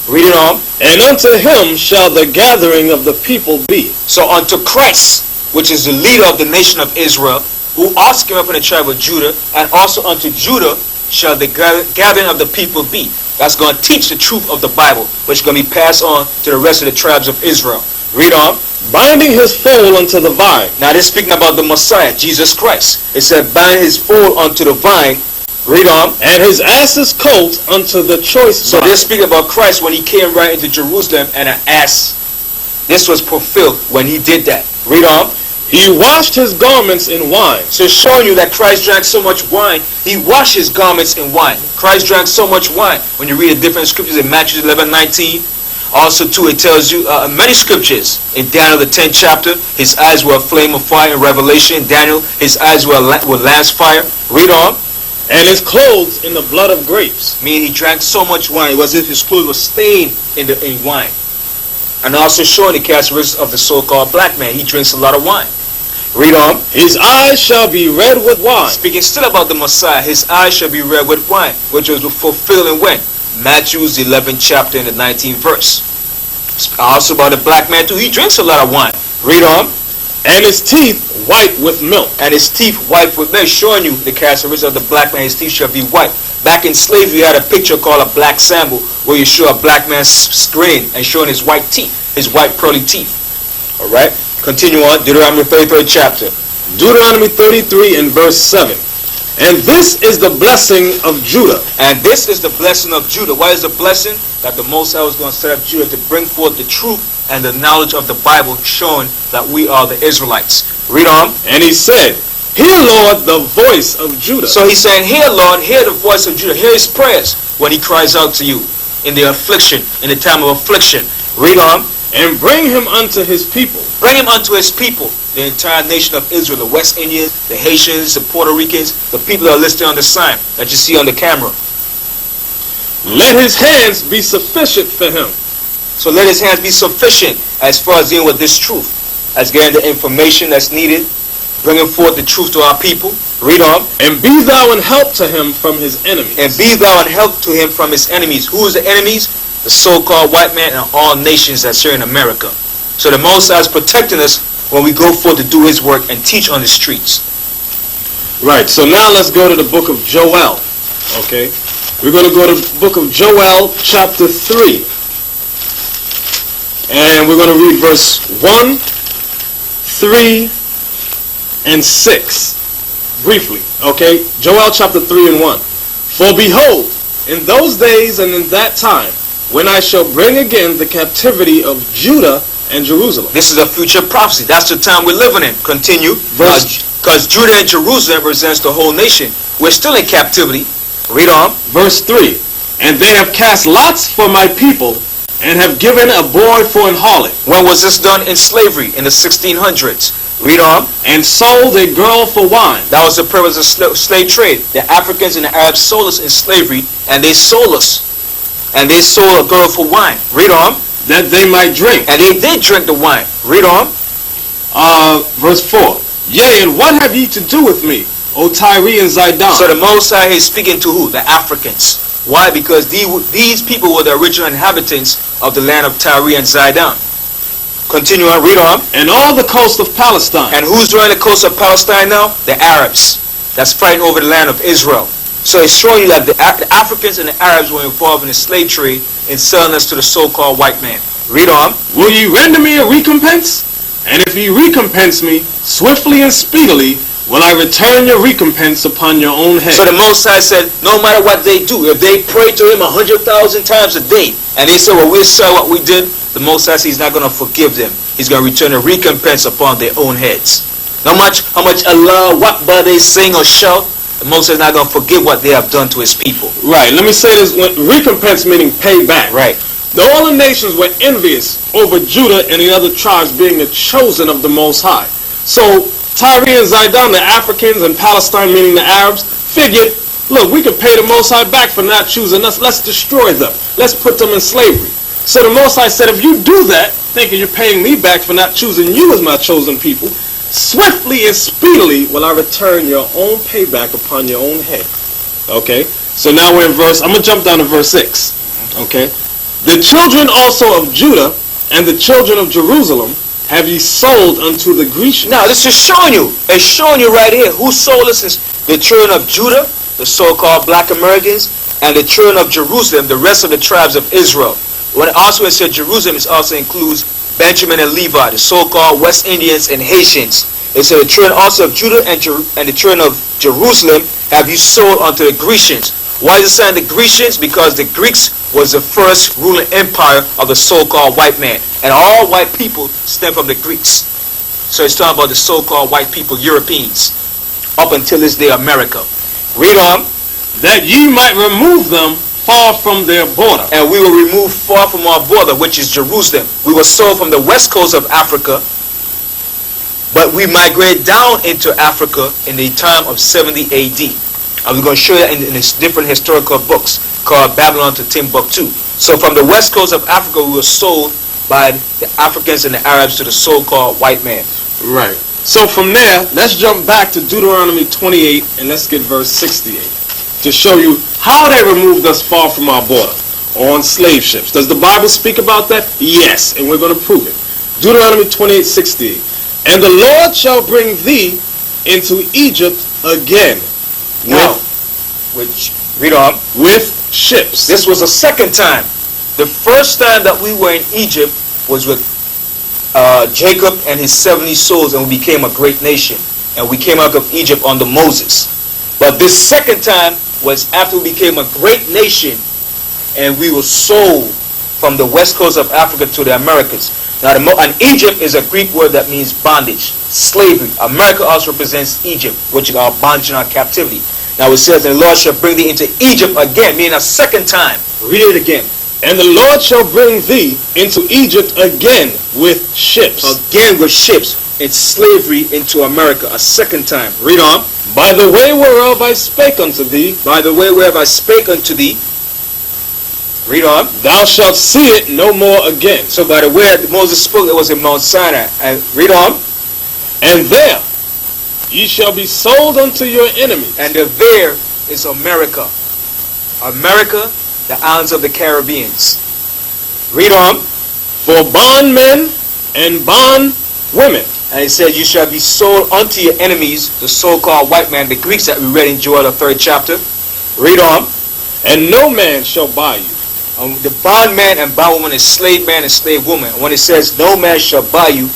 Read it on. And unto him shall the gathering of the people be. So unto Christ, which is the leader of the nation of Israel, who also came up in the tribe of Judah, and also unto Judah shall the gathering of the people be. That's going to teach the truth of the Bible, which is going to be passed on to the rest of the tribes of Israel. Read on. Binding his foal unto the vine. Now this is speaking about the Messiah, Jesus Christ. It said, bind his foal unto the vine. Read on. And his ass's colt unto the choice So vine. they're speaking about Christ when he came right into Jerusalem and an ass. This was fulfilled when he did that. Read on. He washed his garments in wine. So it's showing you that Christ drank so much wine, he washed his garments in wine. Christ drank so much wine. When you read the different scriptures in Matthew 11:19, also too it tells you many scriptures. In Daniel the 10th chapter, his eyes were a flame of fire. In Revelation, Daniel, his eyes were lance fire. Read on. And his clothes in the blood of grapes. Meaning he drank so much wine, it was as if his clothes were stained in wine. And also showing the characteristics of the so-called black man. He drinks a lot of wine. Read on. His eyes shall be red with wine. Speaking still about the Messiah, his eyes shall be red with wine, which was fulfilled in when? Matthew's 11th chapter in the 19th verse. Also about the black man too, he drinks a lot of wine. Read on. And his teeth white with milk. And his teeth white with milk, showing you the characteristics of the black man. His teeth shall be white. Back in slavery, you had a picture called a black sample, where you show a black man's grin and showing his white teeth, his white pearly teeth. All right. Continue on. Deuteronomy 33rd chapter. Deuteronomy 33 and verse 7. And this is the blessing of Judah. And this is the blessing of Judah. What is the blessing? That the Most High was going to set up Judah to bring forth the truth and the knowledge of the Bible, showing that we are the Israelites. Read on. And he said, Hear, Lord, the voice of Judah. So he's saying, Hear, Lord, hear the voice of Judah. Hear his prayers when he cries out to you in the affliction, in the time of affliction. Read on. And bring him unto his people. Bring him unto his people, the entire nation of Israel, the West Indians, the Haitians, the Puerto Ricans, the people that are listed on the sign that you see on the camera. Let his hands be sufficient for him. So let his hands be sufficient as far as dealing with this truth, as getting the information that's needed, bringing forth the truth to our people. Read on. And be thou an help to him from his enemies. And be thou an help to him from his enemies. Who is the enemies? The so-called white man and all nations that's here in America. So the Most High is protecting us when we go forth to do his work and teach on the streets. Right, so now let's go to the book of Joel. Okay, we're going to go to the book of Joel chapter 3. And we're going to read verse 1, 3, and 6. Briefly, okay? Joel chapter 3 and 1. For behold, in those days and in that time, when I shall bring again the captivity of Judah and Jerusalem. This is a future prophecy. That's the time we're living in. Continue. Because Judah and Jerusalem represents the whole nation. We're still in captivity. Read on. Verse 3. And they have cast lots for my people, and have given a boy for an harlot. When was this done? In slavery, in the 1600s. Read on. And sold a girl for wine. That was the purpose of slave trade. The Africans and the Arabs sold us in slavery, and they sold us. And they sold a girl for wine. Read on. That they might drink. And they did drink the wine. Read on. Verse 4. Yea, and what have ye to do with me, O Tyre and Zidon? So the Most High is speaking to who? The Africans. Why? Because these people were the original inhabitants of the land of Tyre and Zidon. Continue on. Read on. And all the coast of Palestine. And who's running the coast of Palestine now? The Arabs. That's fighting over the land of Israel. So it's showing you that the Africans and the Arabs were involved in the slave trade in selling us to the so-called white man. Read on. Will ye render me a recompense? And if ye recompense me swiftly and speedily, will I return your recompense upon your own head. So the Most High said, no matter what they do, if they pray to him 100,000 times a day, and they say, well, we'll sell what we did, the Most High says he's not going to forgive them. He's going to return a recompense upon their own heads. No much how much Allah, what they sing or shout, the Most High is not going to forgive what they have done to his people. Right. Let me say this. Recompense meaning payback. Right. All the nations were envious over Judah and the other tribes being the chosen of the Most High. So Tyre and Zidon, the Africans, and Palestine, meaning the Arabs, figured, look, we can pay the Most High back for not choosing us. Let's destroy them. Let's put them in slavery. So the Most High said, if you do that, thinking you're paying me back for not choosing you as my chosen people, swiftly and speedily will I return your own payback upon your own head. Okay? So now we're in I'm going to jump down to verse 6. Okay? The children also of Judah and the children of Jerusalem have ye sold unto the Grecians. Now this is showing you. It's showing you right here. Who sold us is the children of Judah, the so-called black Americans, and the children of Jerusalem, the rest of the tribes of Israel. When also it said Jerusalem, it also includes Benjamin and Levi, the so-called West Indians and Haitians. It said the children also of Judah and the children of Jerusalem have you sold unto the Grecians. Why is it saying the Grecians? Because the Greeks was the first ruling empire of the so-called white man. And all white people stem from the Greeks. So it's talking about the so-called white people, Europeans, up until this day America. Read on. That ye might remove them far from their border. And we will remove far from our border, which is Jerusalem. We were sold from the west coast of Africa, but we migrated down into Africa in the time of 70 AD. I'm going to show you in different historical books called Babylon to Timbuktu. So from the west coast of Africa, we were sold by the Africans and the Arabs to the so-called white man. Right. So from there, let's jump back to Deuteronomy 28 and let's get verse 68 to show you how they removed us far from our border on slave ships. Does the Bible speak about that? Yes, and we're going to prove it. Deuteronomy 28:68. And the Lord shall bring thee into Egypt again. Now, read on. With ships. This was a second time. The first time that we were in Egypt was with Jacob and his 70 souls, and we became a great nation. And we came out of Egypt under Moses. But this second time was after we became a great nation, and we were sold from the west coast of Africa to the Americas. Now, and Egypt is a Greek word that means bondage, slavery. America also represents Egypt, which is our bondage and our captivity. Now it says, and the Lord shall bring thee into Egypt again, meaning a second time. Read it again. And the Lord shall bring thee into Egypt again with ships. Again with ships. It's slavery into America a second time. Read on. By the way whereof I spake unto thee. By the way whereof I spake unto thee. Read on. Thou shalt see it no more again. So by the way Moses spoke, it was in Mount Sinai. And read on. And there ye shall be sold unto your enemies. And the there is America. America, the islands of the Caribbeans. Read on. For bondmen and bondwomen. And it said, you shall be sold unto your enemies, the so-called white man, the Greeks that we read in Joel, the 3rd chapter. Read on. And no man shall buy you. The bondman and bondwoman is slave man and slave woman. When it says, no man shall buy you,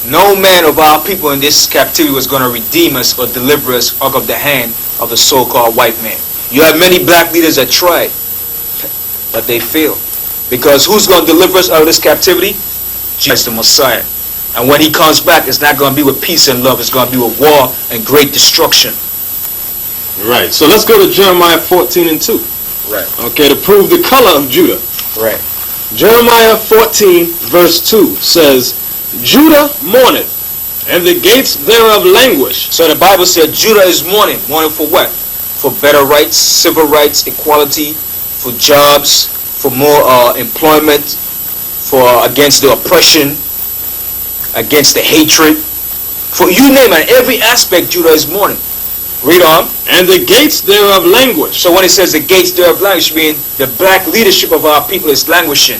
no man of our people in this captivity was going to redeem us or deliver us out of the hand of the so-called white man. You have many black leaders that tried, but they failed. Because who's going to deliver us out of this captivity? Jesus the Messiah. And when he comes back, it's not going to be with peace and love. It's going to be with war and great destruction. Right. So let's go to Jeremiah 14:2. Right. Okay, to prove the color of Judah. Right. Jeremiah 14 verse 2 says, Judah mourneth, and the gates thereof languish. So the Bible said Judah is mourning. Mourning for what? For better rights, civil rights, equality, for jobs, for more employment, for against the oppression, against the hatred. For you name it, every aspect Judah is mourning. Read on. And the gates thereof languish. So when it says the gates thereof languish, mean the black leadership of our people is languishing.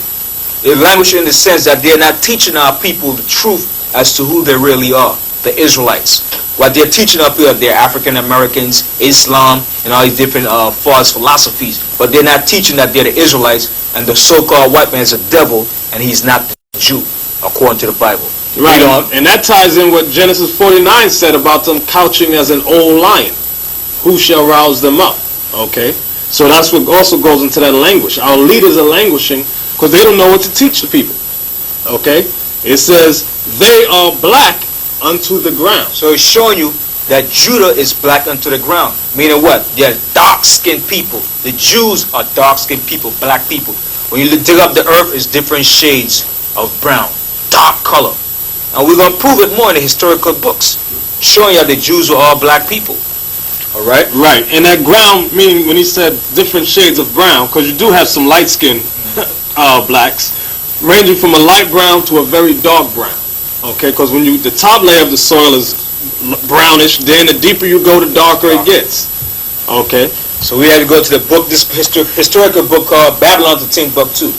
They're languishing in the sense that they're not teaching our people the truth as to who they really are, the Israelites. What they're teaching our people, they're African Americans, Islam, and all these different false philosophies. But they're not teaching that they're the Israelites, and the so-called white man is a devil, and he's not the Jew, according to the Bible. Right on. And that ties in what Genesis 49 said about them couching as an old lion. Who shall rouse them up? Okay. So that's what also goes into that language. Our leaders are languishing because they don't know what to teach the people. Okay. It says, they are black unto the ground. So it's showing you that Judah is black unto the ground. Meaning what? They're dark-skinned people. The Jews are dark-skinned people, black people. When you dig up the earth, it's different shades of brown, dark color. And we're going to prove it more in the historical books, showing you that the Jews were all black people. Alright? Right. And that ground, meaning when he said different shades of brown, because you do have some light-skinned blacks, ranging from a light brown to a very dark brown. Okay? Because when the top layer of the soil is brownish, then the deeper you go, the darker it gets. Okay? So we had to go to the book, this historical book called Babylon to Timbuktu.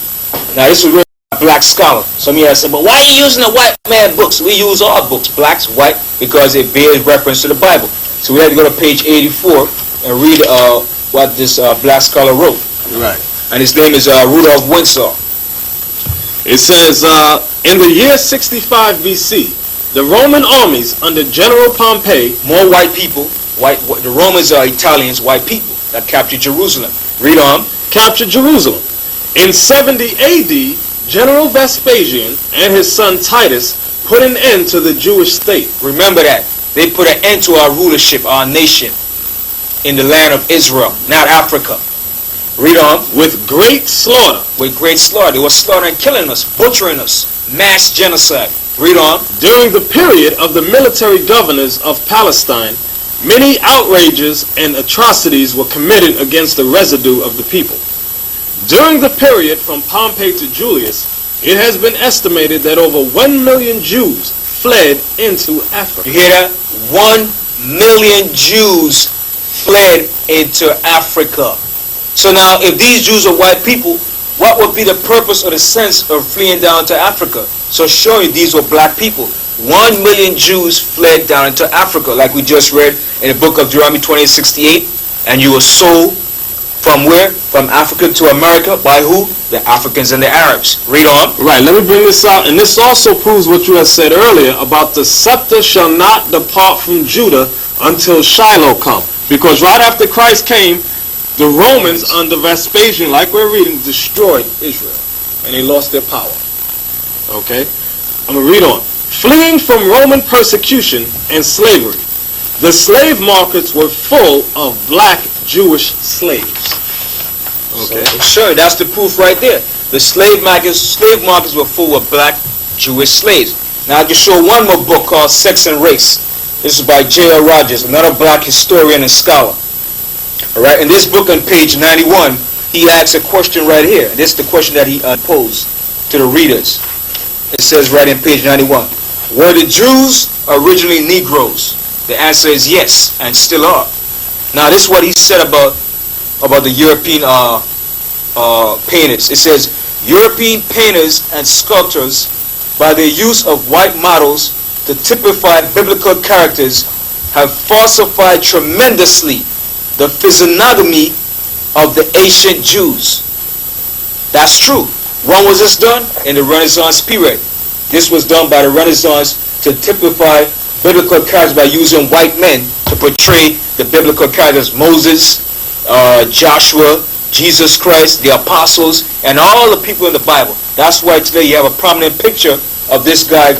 Now this was written by a black scholar. Some of you said, but why are you using the white man books? We use all books, blacks, white, because it bears reference to the Bible. So we had to go to page 84 and read what this black scholar wrote. Right. And his name is Rudolph Windsor. It says, in the year 65 BC, the Roman armies under General Pompey, more white people, the Romans are Italians, white people that captured Jerusalem. Read on. captured Jerusalem. In 70 AD, General Vespasian and his son Titus put an end to the Jewish state. Remember that. They put an end to our rulership, our nation, in the land of Israel, not Africa. Read on. With great slaughter. With great slaughter. They were slaughtering, killing us, butchering us. Mass genocide. Read on. During the period of the military governors of Palestine, many outrages and atrocities were committed against the residue of the people. During the period from Pompey to Julius, it has been estimated that over 1 million Jews fled into Africa. You hear that? 1 million Jews fled into Africa. So now, if these Jews are white people, what would be the purpose or the sense of fleeing down to Africa? So showing these were black people. 1 million Jews fled down into Africa, like we just read in the book of Deuteronomy 28:68. And you were sold from where? From Africa to America. By who? The Africans and the Arabs. Read on. Right, let me bring this out. And this also proves what you had said earlier about the scepter shall not depart from Judah until Shiloh come. Because right after Christ came, the Romans under Vespasian, like we're reading, destroyed Israel. And they lost their power. Okay? I'm going to read on. Fleeing from Roman persecution and slavery, the slave markets were full of black Jewish slaves. Okay? So, sure, that's the proof right there. The slave markets were full of black Jewish slaves. Now I can show one more book called Sex and Race. This is by J.L. Rogers, another black historian and scholar. Alright, in this book on page 91, he asks a question right here. And this is the question that he posed to the readers. It says right in page 91, were the Jews originally Negroes? The answer is yes, and still are. Now this is what he said about the European painters. It says, European painters and sculptors, by their use of white models to typify biblical characters, have falsified tremendously the physiognomy of the ancient Jews. That's true. When was this done? In the Renaissance period. This was done by the Renaissance to typify biblical characters by using white men to portray the biblical characters. Moses, Joshua, Jesus Christ, the apostles, and all the people in the Bible. That's why today you have a prominent picture of this guy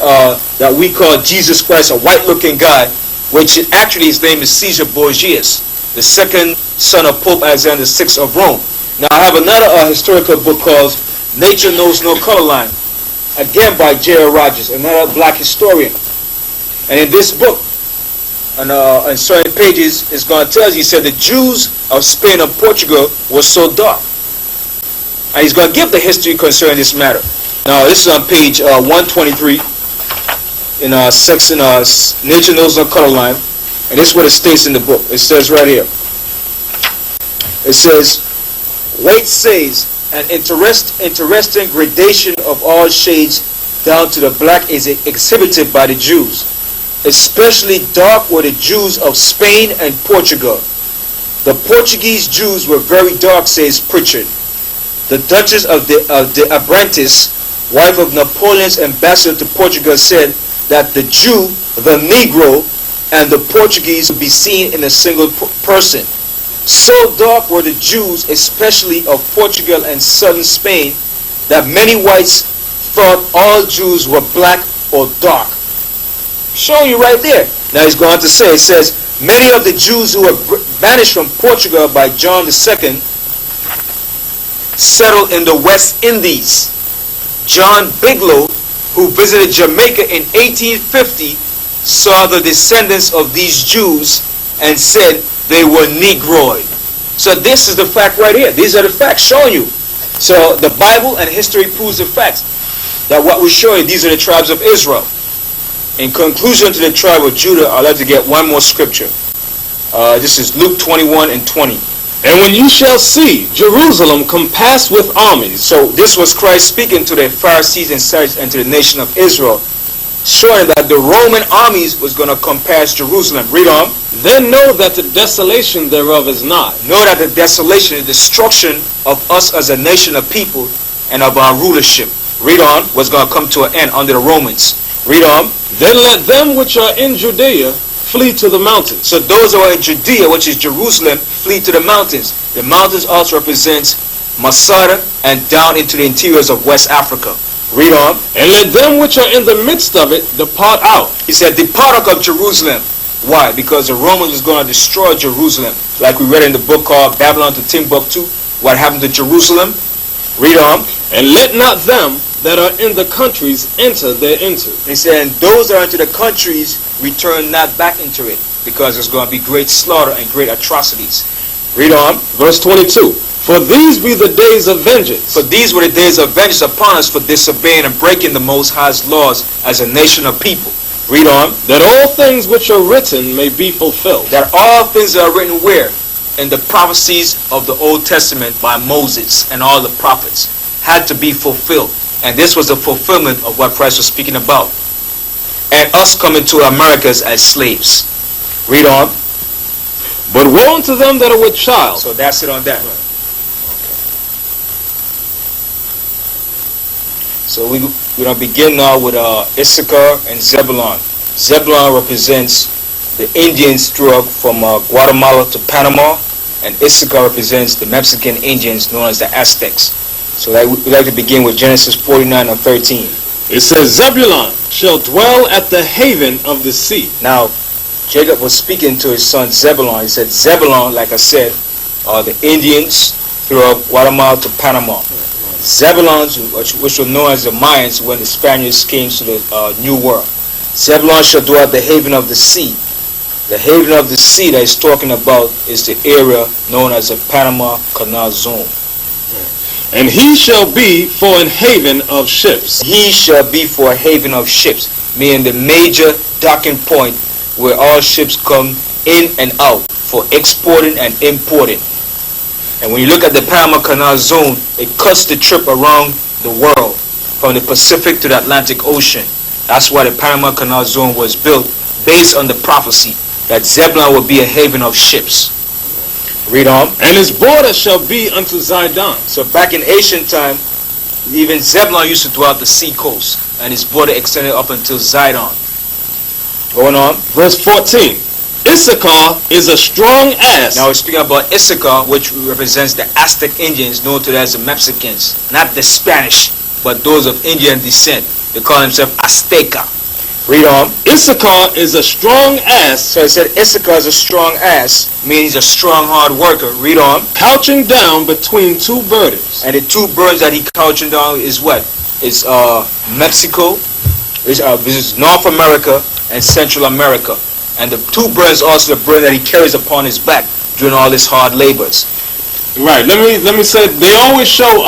that we call Jesus Christ, a white-looking guy, which actually his name is Caesar Borgias, the second son of Pope Alexander VI of Rome. Now I have another historical book called Nature Knows No Color Line, again by J.L. Rogers, another black historian. And in this book, on certain pages, it's going to tell you, he said the Jews of Spain and Portugal were so dark. And he's going to give the history concerning this matter. Now this is on page 123 in section Nature Knows No Color Line. And this is what it states in the book. It says right here. It says, Waite says, an interesting gradation of all shades down to the black is exhibited by the Jews. Especially dark were the Jews of Spain and Portugal. The Portuguese Jews were very dark, says Pritchard. The Duchess of the Abrantes, wife of Napoleon's ambassador to Portugal, said that the Jew, the Negro, and the Portuguese would be seen in a single person. So dark were the Jews, especially of Portugal and southern Spain, that many whites thought all Jews were black or dark. Showing you right there. Now he's going to say, it says, many of the Jews who were banished from Portugal by John II settled in the West Indies. John Bigelow, who visited Jamaica in 1850, saw the descendants of these Jews and said they were Negroid. So this is the fact right here. These are the facts showing you. So the Bible and history proves the facts that what we show you, these are the tribes of Israel. In conclusion to the tribe of Judah, I'd like to get one more scripture. This is Luke 21 and 20. And when you shall see Jerusalem compassed with armies. So this was Christ speaking to the Pharisees and Sadducees and to the nation of Israel, showing that the Roman armies was going to compass Jerusalem. Read on. Then know that the desolation thereof is nigh. Know that the desolation, the destruction of us as a nation of people and of our rulership. Read on. Was going to come to an end under the Romans. Read on. Then let them which are in Judea flee to the mountains. So those who are in Judea, which is Jerusalem, flee to the mountains. The mountains also represents Masada and down into the interiors of West Africa. Read on. And let them which are in the midst of it depart out. He said, depart out of Jerusalem. Why? Because the Romans was going to destroy Jerusalem. Like we read in the book called Babylon to Timbuktu. What happened to Jerusalem? Read on. And let not them that are in the countries enter thereinto. He said, and those that are into the countries return not back into it, because there's going to be great slaughter and great atrocities. Read on. Verse 22. For these be the days of vengeance. For these were the days of vengeance upon us for disobeying and breaking the Most High's laws as a nation of people. Read on. That all things which are written may be fulfilled. That all things that are written where? In the prophecies of the Old Testament by Moses and all the prophets had to be fulfilled. And this was the fulfillment of what Christ was speaking about. And us coming to Americas as slaves. Read on. But woe unto them that are with child. So that's it on that. Okay. So we're going to begin now with Issachar and Zebulon. Zebulon represents the Indians throughout from Guatemala to Panama. And Issachar represents the Mexican Indians known as the Aztecs. So we'd like to begin with Genesis 49 and 13. It says, Zebulon shall dwell at the haven of the sea. Now, Jacob was speaking to his son Zebulon. He said, Zebulon, like I said, are the Indians throughout Guatemala to Panama. Zebulon, which were known as the Mayans when the Spaniards came to the New World. Zebulon shall dwell at the haven of the sea. The haven of the sea that he's talking about is the area known as the Panama Canal Zone. And he shall be for an haven of ships. He shall be for a haven of ships, meaning the major docking point where all ships come in and out for exporting and importing. And when you look at the Panama Canal Zone, it cuts the trip around the world from the Pacific to the Atlantic Ocean. That's why the Panama Canal Zone was built based on the prophecy that Zebulon will be a haven of ships. Read on. And his border shall be unto Zidon. So back in ancient time, even Zebulon used to dwell at the sea coast, and his border extended up until Zidon. Going on. Verse 14. Issachar is a strong ass. Now we're speaking about Issachar, which represents the Aztec Indians, known to as the Mexicans. Not the Spanish, but those of Indian descent. They call themselves Azteca. Read on. Issachar is a strong ass. So it said Issachar is a strong ass, means a strong hard worker. Read on. Couching down between two burdens. And the two burdens that he couching down is what? It's Mexico, this is North America and Central America. And the two burdens also the burden that he carries upon his back during all his hard labors. Right. Let me say they always show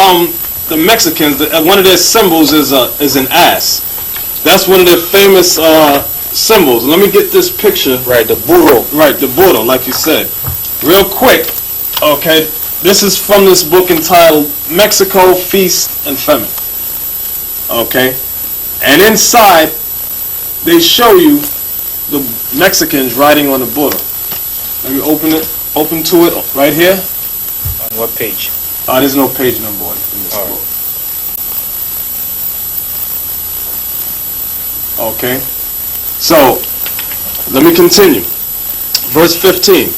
the Mexicans one of their symbols is an ass. That's one of their famous symbols. Let me get this picture. Right, the burro. Right, the burro, like you said. Real quick, okay, this is from this book entitled Mexico, Feast and Famine. Okay, and inside they show you the Mexicans riding on the burro. Let me open to it right here. On what page? There's no page number in this book. Right. Okay, so let me continue. Verse 15.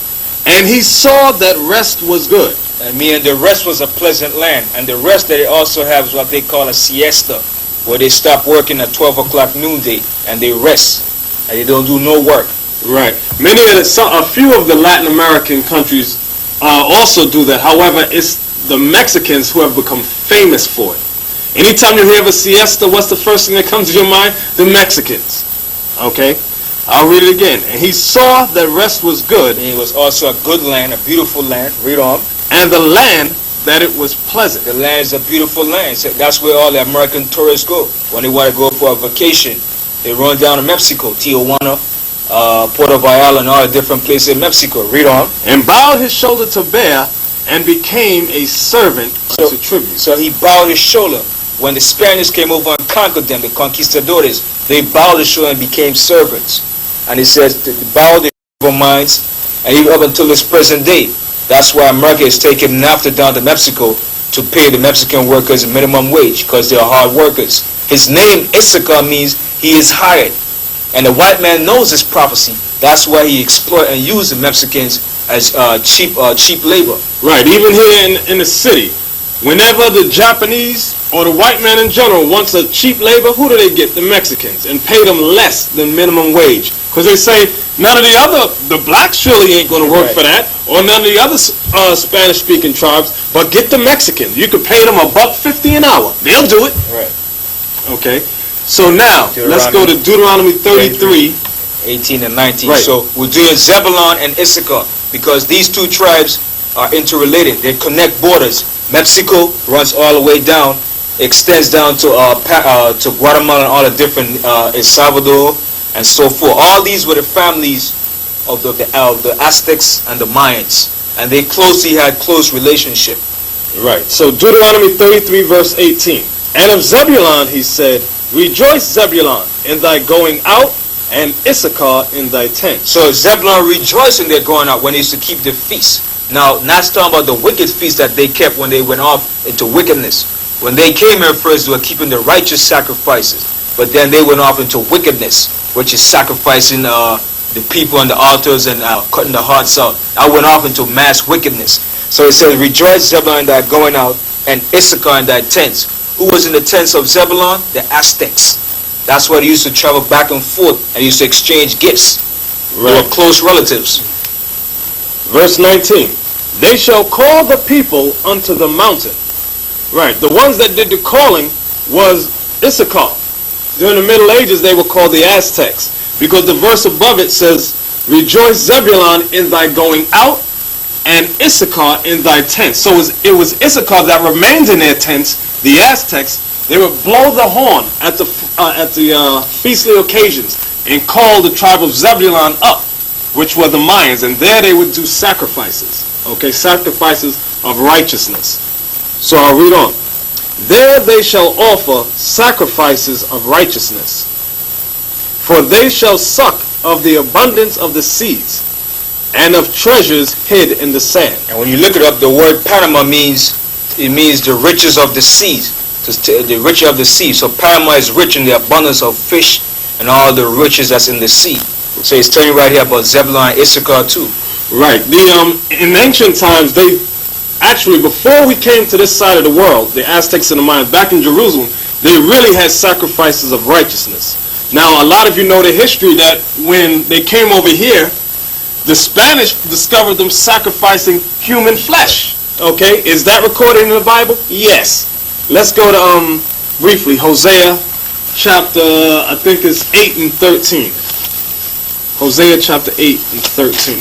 And he saw that rest was good. And meaning the rest was a pleasant land. And the rest that they also have is what they call a siesta, where they stop working at 12 o'clock noonday and they rest. and they don't do no work. Right. A few of the Latin American countries also do that. However, it's the Mexicans who have become famous for it. Anytime you hear of a siesta, what's the first thing that comes to your mind? The Mexicans. Okay? I'll read it again. And he saw that rest was good. And it was also a good land, a beautiful land. Read on. And the land that it was pleasant. The land is a beautiful land. So that's where all the American tourists go. When they want to go for a vacation, they run down to Mexico, Tijuana, Puerto Vallarta, and all the different places in Mexico. Read on. And bowed his shoulder to bear, and became a servant unto tribute. So he bowed his shoulder. When the Spaniards came over and conquered them, the conquistadores, they bowed their shoulder and became servants. And he says, they bowed their minds, and even up until this present day, that's why America is taking NAFTA down to Mexico to pay the Mexican workers a minimum wage, because they are hard workers. His name, Issachar, means he is hired. And the white man knows this prophecy. That's why he exploit and use the Mexicans as cheap labor. Right, even here in the city, whenever the Japanese or the white man in general wants a cheap labor, who do they get? The Mexicans, and pay them less than minimum wage. Because they say, none of the blacks surely ain't going to work for that, or none of the other Spanish-speaking tribes, but get the Mexicans. You could pay them $1.50 an hour. They'll do it. Right. Okay. So now, let's go to Deuteronomy 33. 18 and 19. Right. So we're doing Zebulun and Issachar, because these two tribes are interrelated. They connect borders. Mexico runs all the way down, extends down to Guatemala and all the different El Salvador and so forth. All these were the families of the Aztecs and the Mayans, and they closely had close relationship. Right. So Deuteronomy 33 verse 18. And of Zebulun he said, Rejoice, Zebulun, in thy going out, and Issachar in thy tent. So Zebulun rejoiced in their going out when they used to keep the feast. Now, not talking about the wicked feast that they kept when they went off into wickedness. When they came here first, they were keeping the righteous sacrifices. But then they went off into wickedness, which is sacrificing the people on the altars and cutting the hearts out. I went off into mass wickedness. So it says, Rejoice, Zebulun, in thy going out, and Issachar in thy tents. Who was in the tents of Zebulun? The Aztecs. That's why they used to travel back and forth and used to exchange gifts. Right. They were close relatives. Verse 19. They shall call the people unto the mountain. Right. The ones that did the calling was Issachar. During the Middle Ages, they were called the Aztecs, because the verse above it says, Rejoice, Zebulun, in thy going out, and Issachar in thy tents. So it was Issachar that remained in their tents. The Aztecs, they would blow the horn at the feastly occasions and call the tribe of Zebulun up, which were the Mayans, and there they would do sacrifices. Okay, sacrifices of righteousness. So I'll read on. There they shall offer sacrifices of righteousness, for they shall suck of the abundance of the seas, and of treasures hid in the sand. And when you look it up, the word Panama means the riches of the seas, the riches of the sea. So Panama is rich in the abundance of fish and all the riches that's in the sea. So he's telling you right here about Zebulun and Issachar too. Right. In ancient times, they actually, before we came to this side of the world, the Aztecs and the Mayans, back in Jerusalem, they really had sacrifices of righteousness. Now, a lot of you know the history that when they came over here, the Spanish discovered them sacrificing human flesh. Okay, is that recorded in the Bible? Yes. Let's go to briefly Hosea chapter, I think it's 8 and 13. Hosea chapter 8 and 13.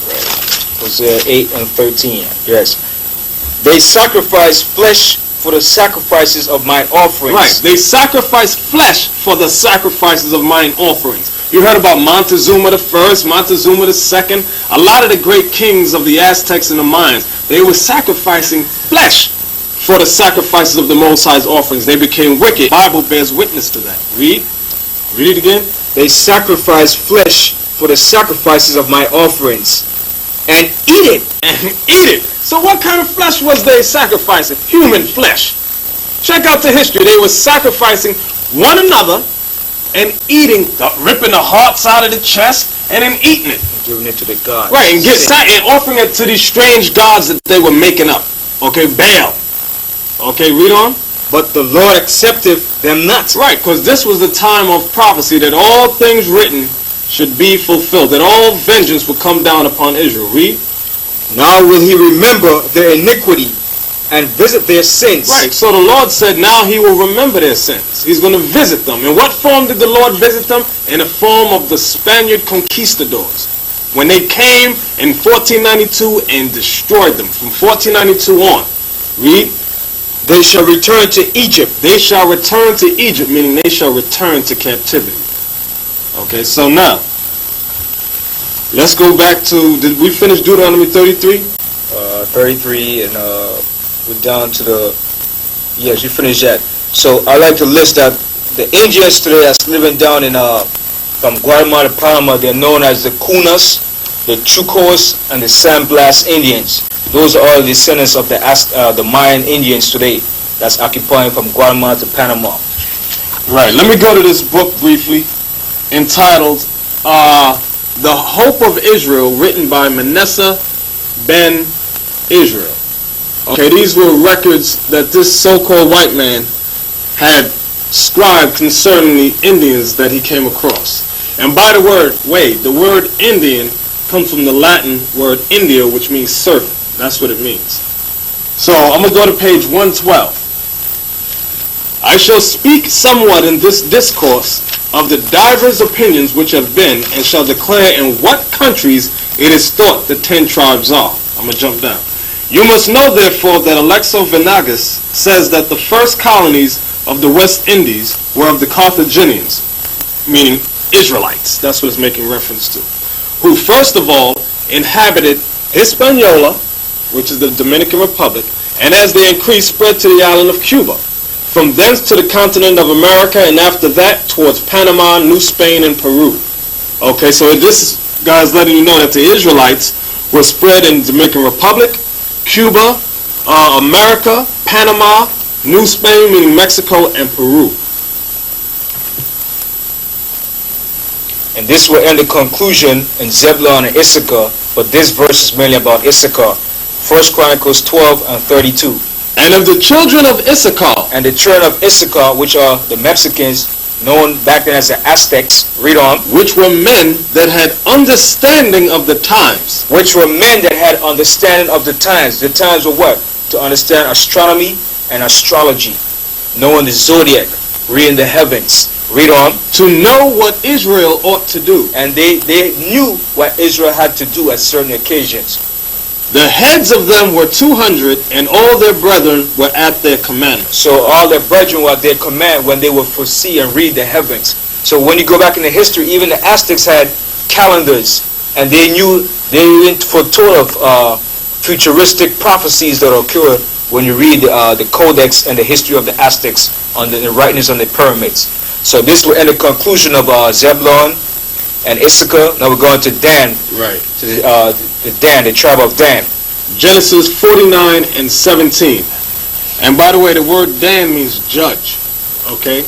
Right. Hosea 8 and 13. Yes. They sacrifice flesh for the sacrifices of mine offerings. Right. They sacrifice flesh for the sacrifices of mine offerings. You heard about Montezuma the first, Montezuma the second. A lot of the great kings of the Aztecs and the Mayans, they were sacrificing flesh for the sacrifices of the Most High's offerings. They became wicked. The Bible bears witness to that. Read it again. They sacrifice flesh for the sacrifices of my offerings, and eat it. And eat it. So what kind of flesh was they sacrificing? Human flesh. Check out the history. They were sacrificing one another and ripping the hearts out of the chest and then eating it. Giving it to the gods. Right, and offering it to these strange gods that they were making up. Okay, Baal. Okay, read on. But the Lord accepteth them not. Right, because this was the time of prophecy that all things written should be fulfilled, that all vengeance would come down upon Israel. Read. Now will he remember their iniquity and visit their sins. Right, so the Lord said now he will remember their sins. He's going to visit them. In what form did the Lord visit them? In the form of the Spaniard conquistadors. When they came in 1492 and destroyed them. From 1492 on. Read. They shall return to Egypt. They shall return to Egypt, meaning they shall return to captivity. Okay, so now, let's go back to, did we finish Deuteronomy 33? 33 and we're down to the, yes, you finished that. So I like to list that the Indians today that's living down in from Guatemala to Panama, they're known as the Cunas, the Chucos, and the San Blas Indians. Those are all descendants of the Mayan Indians today that's occupying from Guatemala to Panama. Right, let me go to this book briefly entitled The Hope of Israel, written by Manasseh ben Israel. Okay, these were records that this so-called white man had scribed concerning the Indians that he came across. And by the way, the word Indian comes from the Latin word India, which means servant. That's what it means. So I'm going to go to page 112. I shall speak somewhat in this discourse of the divers opinions which have been, and shall declare in what countries it is thought the 10 tribes are. I'm going to jump down. You must know, therefore, that Alexo Venagas says that the first colonies of the West Indies were of the Carthaginians, meaning Israelites. That's what it's making reference to. Who first of all inhabited Hispaniola, which is the Dominican Republic, and as they increased, spread to the island of Cuba. From thence to the continent of America, and after that towards Panama, New Spain, and Peru. Okay, so this guy's letting you know that the Israelites were spread in the Dominican Republic, Cuba, America, Panama, New Spain, meaning Mexico, and Peru. And this will end the conclusion in Zebulun and Issachar, but this verse is mainly about Issachar. 1 Chronicles 12 and 32. And of the children of Issachar. And the children of Issachar, which are the Mexicans, known back then as the Aztecs. Read on. Which were men that had understanding of the times. Which were men that had understanding of the times. The times were what? To understand astronomy and astrology. Knowing the zodiac. Reading the heavens. Read on. To know what Israel ought to do. And they knew what Israel had to do at certain occasions. The heads of them were 200, and all their brethren were at their command. So all their brethren were at their command when they would foresee and read the heavens. So when you go back in the history, even the Aztecs had calendars, and they even foretold of futuristic prophecies that occur when you read the Codex and the history of the Aztecs on the writings on the pyramids. So this will end the conclusion of Zebulun and Issachar. Now we're going to Dan. Right. To the tribe of Dan. Genesis 49 and 17. And by the way, the word Dan means judge. Okay?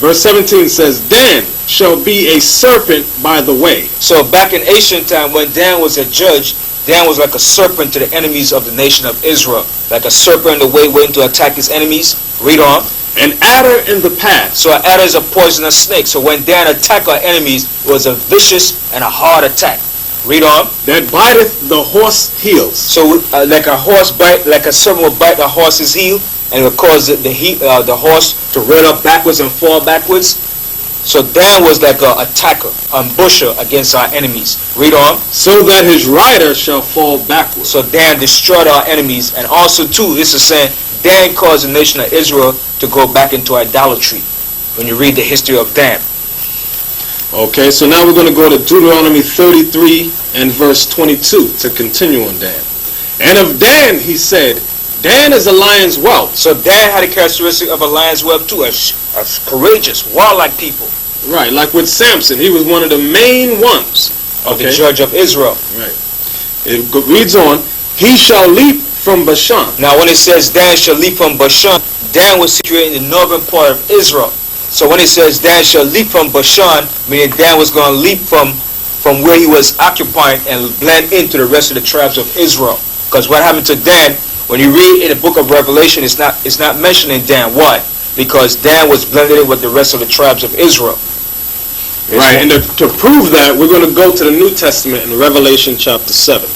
Verse 17 says, Dan shall be a serpent by the way. So back in ancient time, when Dan was a judge, Dan was like a serpent to the enemies of the nation of Israel. Like a serpent in the way waiting to attack his enemies. Read on. An adder in the path. So an adder is a poisonous snake. So when Dan attacked our enemies, it was a vicious and a hard attack. Read on. That biteth the horse heels. So like a horse bite, like a serpent will bite the horse's heel, and it will cause the horse to run up backwards and fall backwards. So Dan was like an attacker, ambusher against our enemies. Read on. So that his rider shall fall backwards. So Dan destroyed our enemies, and also too, this is saying Dan caused the nation of Israel to go back into idolatry. When you read the history of Dan. Okay, so now we're going to go to Deuteronomy 33 and verse 22 to continue on Dan. And of Dan he said, Dan is a lion's whelp. So Dan had a characteristic of a lion's whelp too, a courageous, warlike people. Right, like with Samson, he was one of the main ones of the judge of Israel. Right. It reads on, he shall leap from Bashan. Now when it says Dan shall leap from Bashan, Dan was situated in the northern part of Israel. So when it says Dan shall leap from Bashan, meaning Dan was going to leap from where he was occupying and blend into the rest of the tribes of Israel. Because what happened to Dan, when you read in the book of Revelation, it's not mentioning Dan. Why? Because Dan was blended in with the rest of the tribes of Israel. Right, and to prove that, we're going to go to the New Testament in Revelation chapter 7.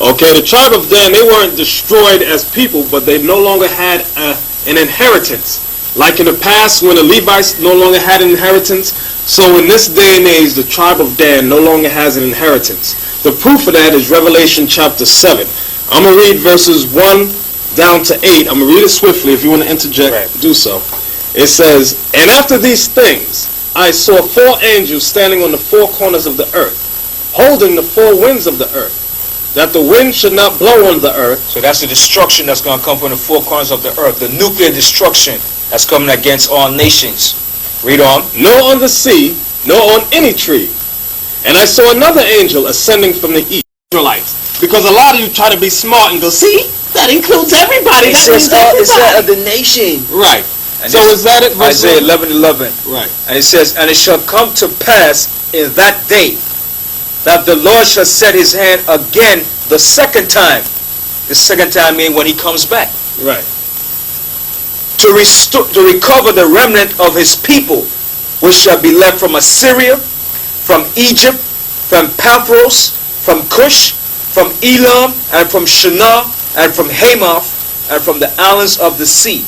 Okay, the tribe of Dan, they weren't destroyed as people, but they no longer had an inheritance. Like in the past, when the Levites no longer had an inheritance, so in this day and age, the tribe of Dan no longer has an inheritance. The proof of that is Revelation chapter 7. I'm going to read verses 1 down to 8. I'm going to read it swiftly. If you want to interject, do so. It says, "And after these things, I saw 4 angels standing on the 4 corners of the earth, holding the 4 winds of the earth, that the wind should not blow on the earth." So that's the destruction that's going to come from the 4 corners of the earth. The nuclear destruction that's coming against all nations. Read on. "Nor on the sea, nor on any tree. And I saw another angel ascending from the east." Israelites. Because a lot of you try to be smart and go, see, that includes everybody. It says of the nation. Right. And so is that it? Isaiah 11:11. Right. And it says, "And it shall come to pass in that day that the Lord shall set his hand again the second time." The second time means when he comes back. Right. To recover the remnant of his people, which shall be left from Assyria, from Egypt, from Pathros, from Cush, from Elam, and from Shinar, and from Hamath, and from the islands of the sea.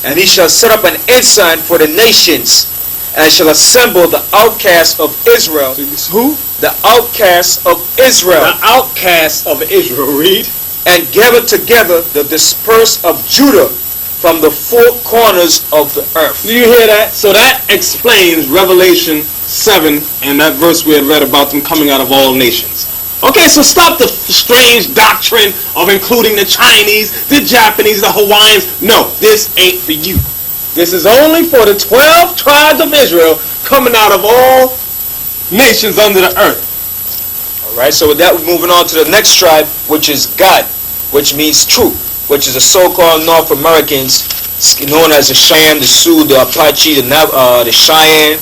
And he shall set up an ensign for the nations, and shall assemble the outcasts of Israel. Who? The outcasts of Israel. The outcasts of Israel. Read. "And gather together the dispersed of Judah from the 4 corners of the earth." Do you hear that? So that explains Revelation 7 and that verse we had read about them coming out of all nations. Okay, so stop the strange doctrine of including the Chinese, the Japanese, the Hawaiians. No, this ain't for you. This is only for the 12 tribes of Israel coming out of all nations under the earth. Alright, so with that we're moving on to the next tribe, which is Gad, which means truth, which is the so-called North Americans, known as the Cheyenne, the Sioux, the Apache, the Cheyenne,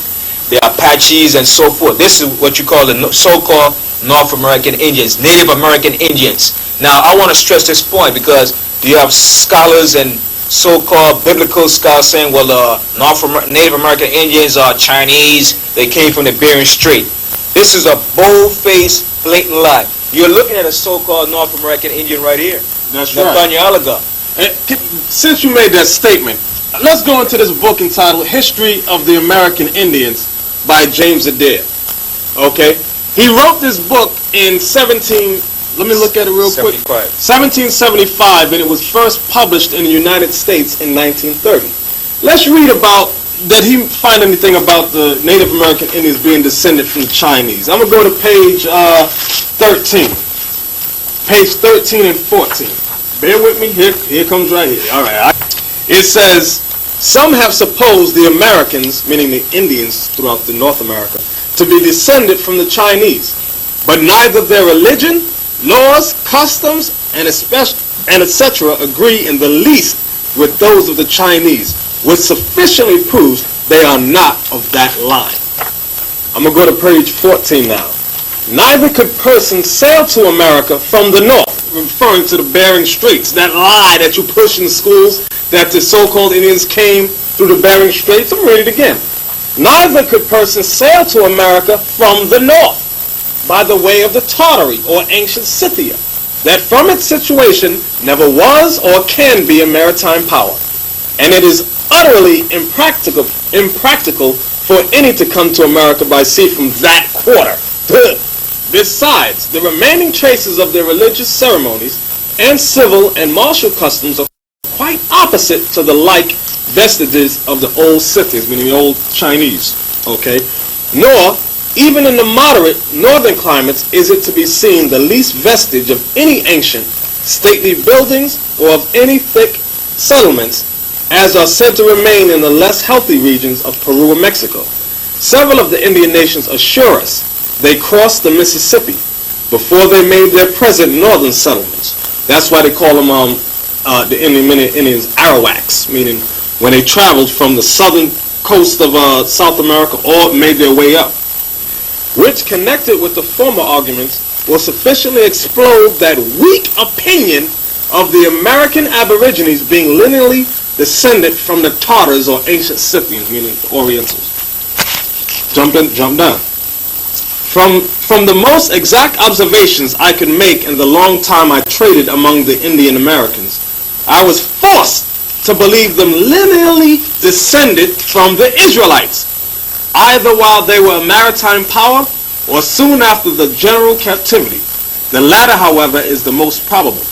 the Apaches, and so forth. This is what you call the so-called North American Indians, Native American Indians. Now, I want to stress this point because you have scholars and so-called biblical scholars saying, well, Native American Indians are Chinese, they came from the Bering Strait. This is a bold-faced, blatant lie. You're looking at a so-called North American Indian right here. That's right. Nathaniel. Since you made that statement, let's go into this book entitled History of the American Indians by James Adair. Okay? He wrote this book in let me look at it real quick. 1775, and it was first published in the United States in 1930. Let's read about, did he find anything about the Native American Indians being descended from the Chinese? I'm going to go to page 13. Page 13 and 14. Bear with me, here comes right here. All right. It says, "Some have supposed the Americans," meaning the Indians throughout the North America, "to be descended from the Chinese, but neither their religion, laws, customs, and etc. agree in the least with those of the Chinese, which sufficiently proves they are not of that line." I'm going to go to page 14 now. "Neither could persons sail to America from the north," referring to the Bering Straits, that lie that you push in schools, that the so-called Indians came through the Bering Straits. I'm read it again. "Neither could persons sail to America from the north by the way of the Tartary or ancient Scythia, that from its situation never was or can be a maritime power, and it is utterly impractical for any to come to America by sea from that quarter. Besides, the remaining traces of their religious ceremonies and civil and martial customs are quite opposite to the like vestiges of the old Scythians," meaning the old Chinese. Okay? "Nor, even in the moderate northern climates, is it to be seen the least vestige of any ancient, stately buildings or of any thick settlements, as are said to remain in the less healthy regions of Peru and Mexico. Several of the Indian nations assure us they crossed the Mississippi before they made their present northern settlements." That's why they call them the Indians Arawaks, meaning when they traveled from the southern coast of South America or made their way up. "Which, connected with the former arguments, will sufficiently explode that weak opinion of the American Aborigines being lineally descended from the Tartars or ancient Scythians," meaning Orientals. Jump down. From the most exact observations I could make in the long time I traded among the Indian Americans, I was forced to believe them lineally descended from the Israelites, either while they were a maritime power or soon after the general captivity. The latter, however, is the most probable.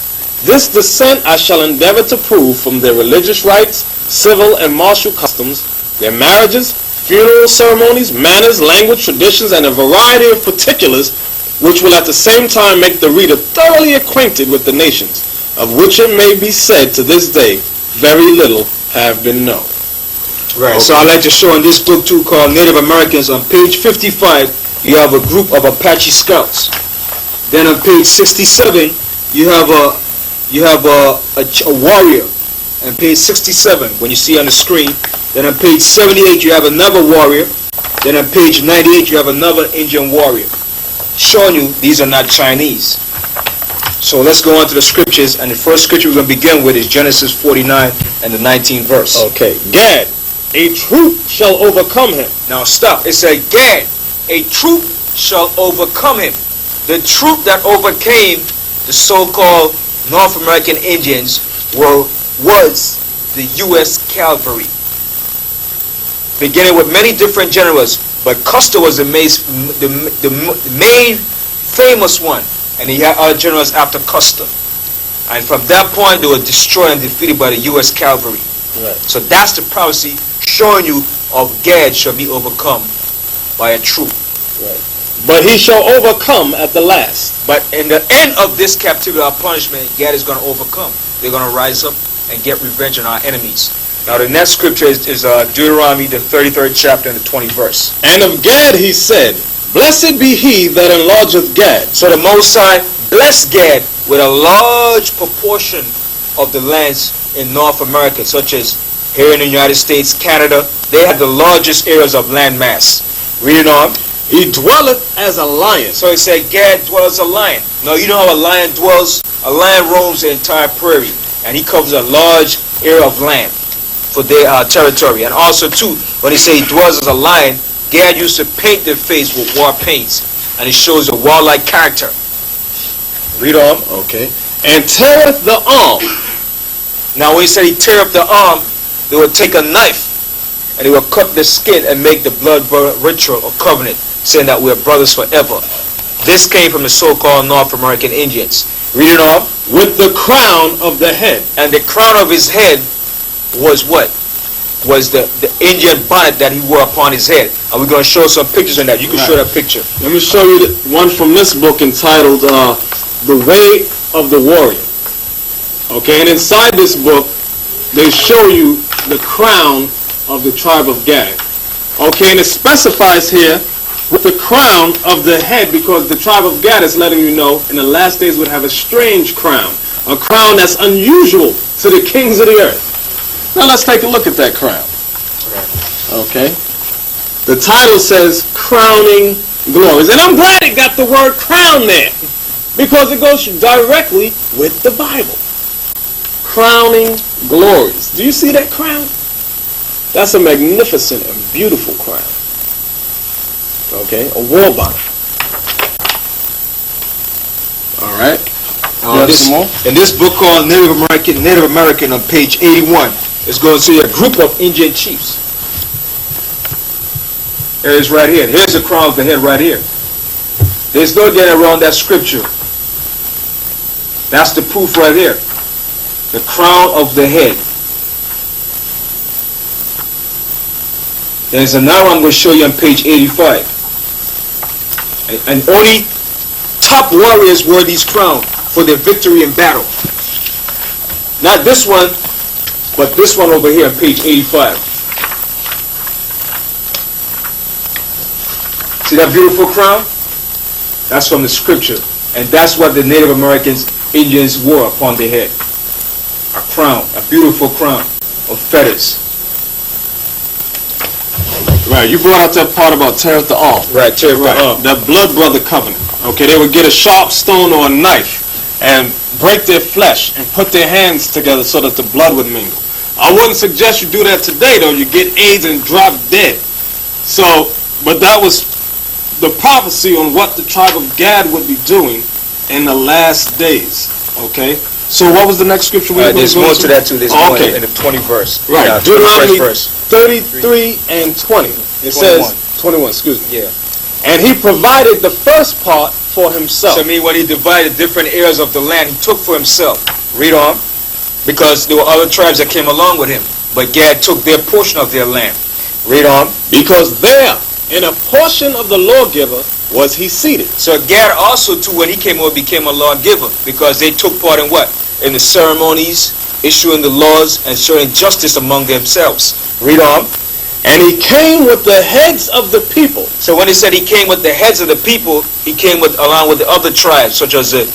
This descent I shall endeavor to prove from their religious rites, civil and martial customs, their marriages, funeral ceremonies, manners, language, traditions, and a variety of particulars which will at the same time make the reader thoroughly acquainted with the nations, of which it may be said to this day, very little have been known. Right, so I like to show in this book too called Native Americans, on page 55, you have a group of Apache scouts. Then on page 67, you have a warrior. On page 67, when you see on the screen. Then on page 78, you have another warrior. Then on page 98, you have another Indian warrior. Showing you these are not Chinese. So let's go on to the scriptures. And the first scripture we're going to begin with is Genesis 49 and the 19th verse. Okay. Gad, a troop shall overcome him. Now stop. It said, Gad, a troop shall overcome him. The troop that overcame the so-called North American Indians was the U.S. cavalry, beginning with many different generals, but Custer was the main famous one, and he had other generals after Custer. And from that point, they were destroyed and defeated by the U.S. cavalry. Right. So that's the prophecy showing you of Gad shall be overcome by a troop. Right. But he shall overcome at the last. But in the end of this captivity or punishment, Gad is going to overcome. They're going to rise up and get revenge on our enemies. Now the next scripture is Deuteronomy, the 33rd chapter and the 20th verse. And of Gad he said, Blessed be he that enlargeth Gad. So the Most High blessed Gad with a large proportion of the lands in North America, such as here in the United States, Canada. They have the largest areas of land mass. Read it on. He dwelleth as a lion. So he said, Gad dwells a lion. Now you know how a lion dwells? A lion roams the entire prairie, and he covers a large area of land for their territory. And also too, when he say he dwells as a lion, Gad used to paint their face with war paints, and it shows a warlike character. Read on. Okay. And teareth the arm. Now when he said he tear up the arm, they would take a knife and they would cut the skin and make the blood ritual or covenant, saying that we're brothers forever. This came from the so-called North American Indians. Read it on. With the crown of the head. And the crown of his head was what? Was the Indian bonnet that he wore upon his head. And we're going to show some pictures on that. You can show that picture. Let me show you one from this book entitled The Way of the Warrior. Okay, and inside this book, they show you the crown of the tribe of Gad. Okay, and it specifies here with the crown of the head, because the tribe of Gad is letting you know in the last days would have a strange crown. A crown that's unusual to the kings of the earth. Now let's take a look at that crown. Okay. The title says Crowning Glories. And I'm glad it got the word crown there, because it goes directly with the Bible. Crowning Glories. Do you see that crown? That's a magnificent and beautiful crown. Okay, a war bonnet. All right. In this book called Native American on page 81, it's going to see a group of Indian chiefs. It is right here. Here's the crown of the head right here. There's no getting around that scripture. That's the proof right here. The crown of the head. There's another one I'm going to show you on page 85. And only top warriors wore these crowns for their victory in battle. Not this one, but this one over here on page 85. See that beautiful crown? That's from the scripture. And that's what the Native Americans, Indians wore upon their head. A crown, a beautiful crown of feathers. Right, you brought out that part about tear up the arm. Right, tear up the arm. That blood brother covenant. Okay, they would get a sharp stone or a knife and break their flesh and put their hands together so that the blood would mingle. I wouldn't suggest you do that today, though. You get AIDS and drop dead. So But that was the prophecy on what the tribe of Gad would be doing in the last days. Okay? So what was the next scripture we were going to go to? There's more to that too. There's more in the 20th verse. Right. Yeah, Deuteronomy verse. 33 and 20. It 21. says, 21, excuse me. Yeah. And he provided the first part for himself. So I mean, when he divided different areas of the land, he took for himself. Read on. Because there were other tribes that came along with him. But Gad took their portion of their land. Read on. Because there, in a portion of the lawgiver, was he seated. So Gad also too, when he came over, became a lawgiver. Because they took part in what? In the ceremonies, issuing the laws, and showing justice among themselves. Read on. And he came with the heads of the people. So when he said he came with the heads of the people, he came with along with the other tribes, such as the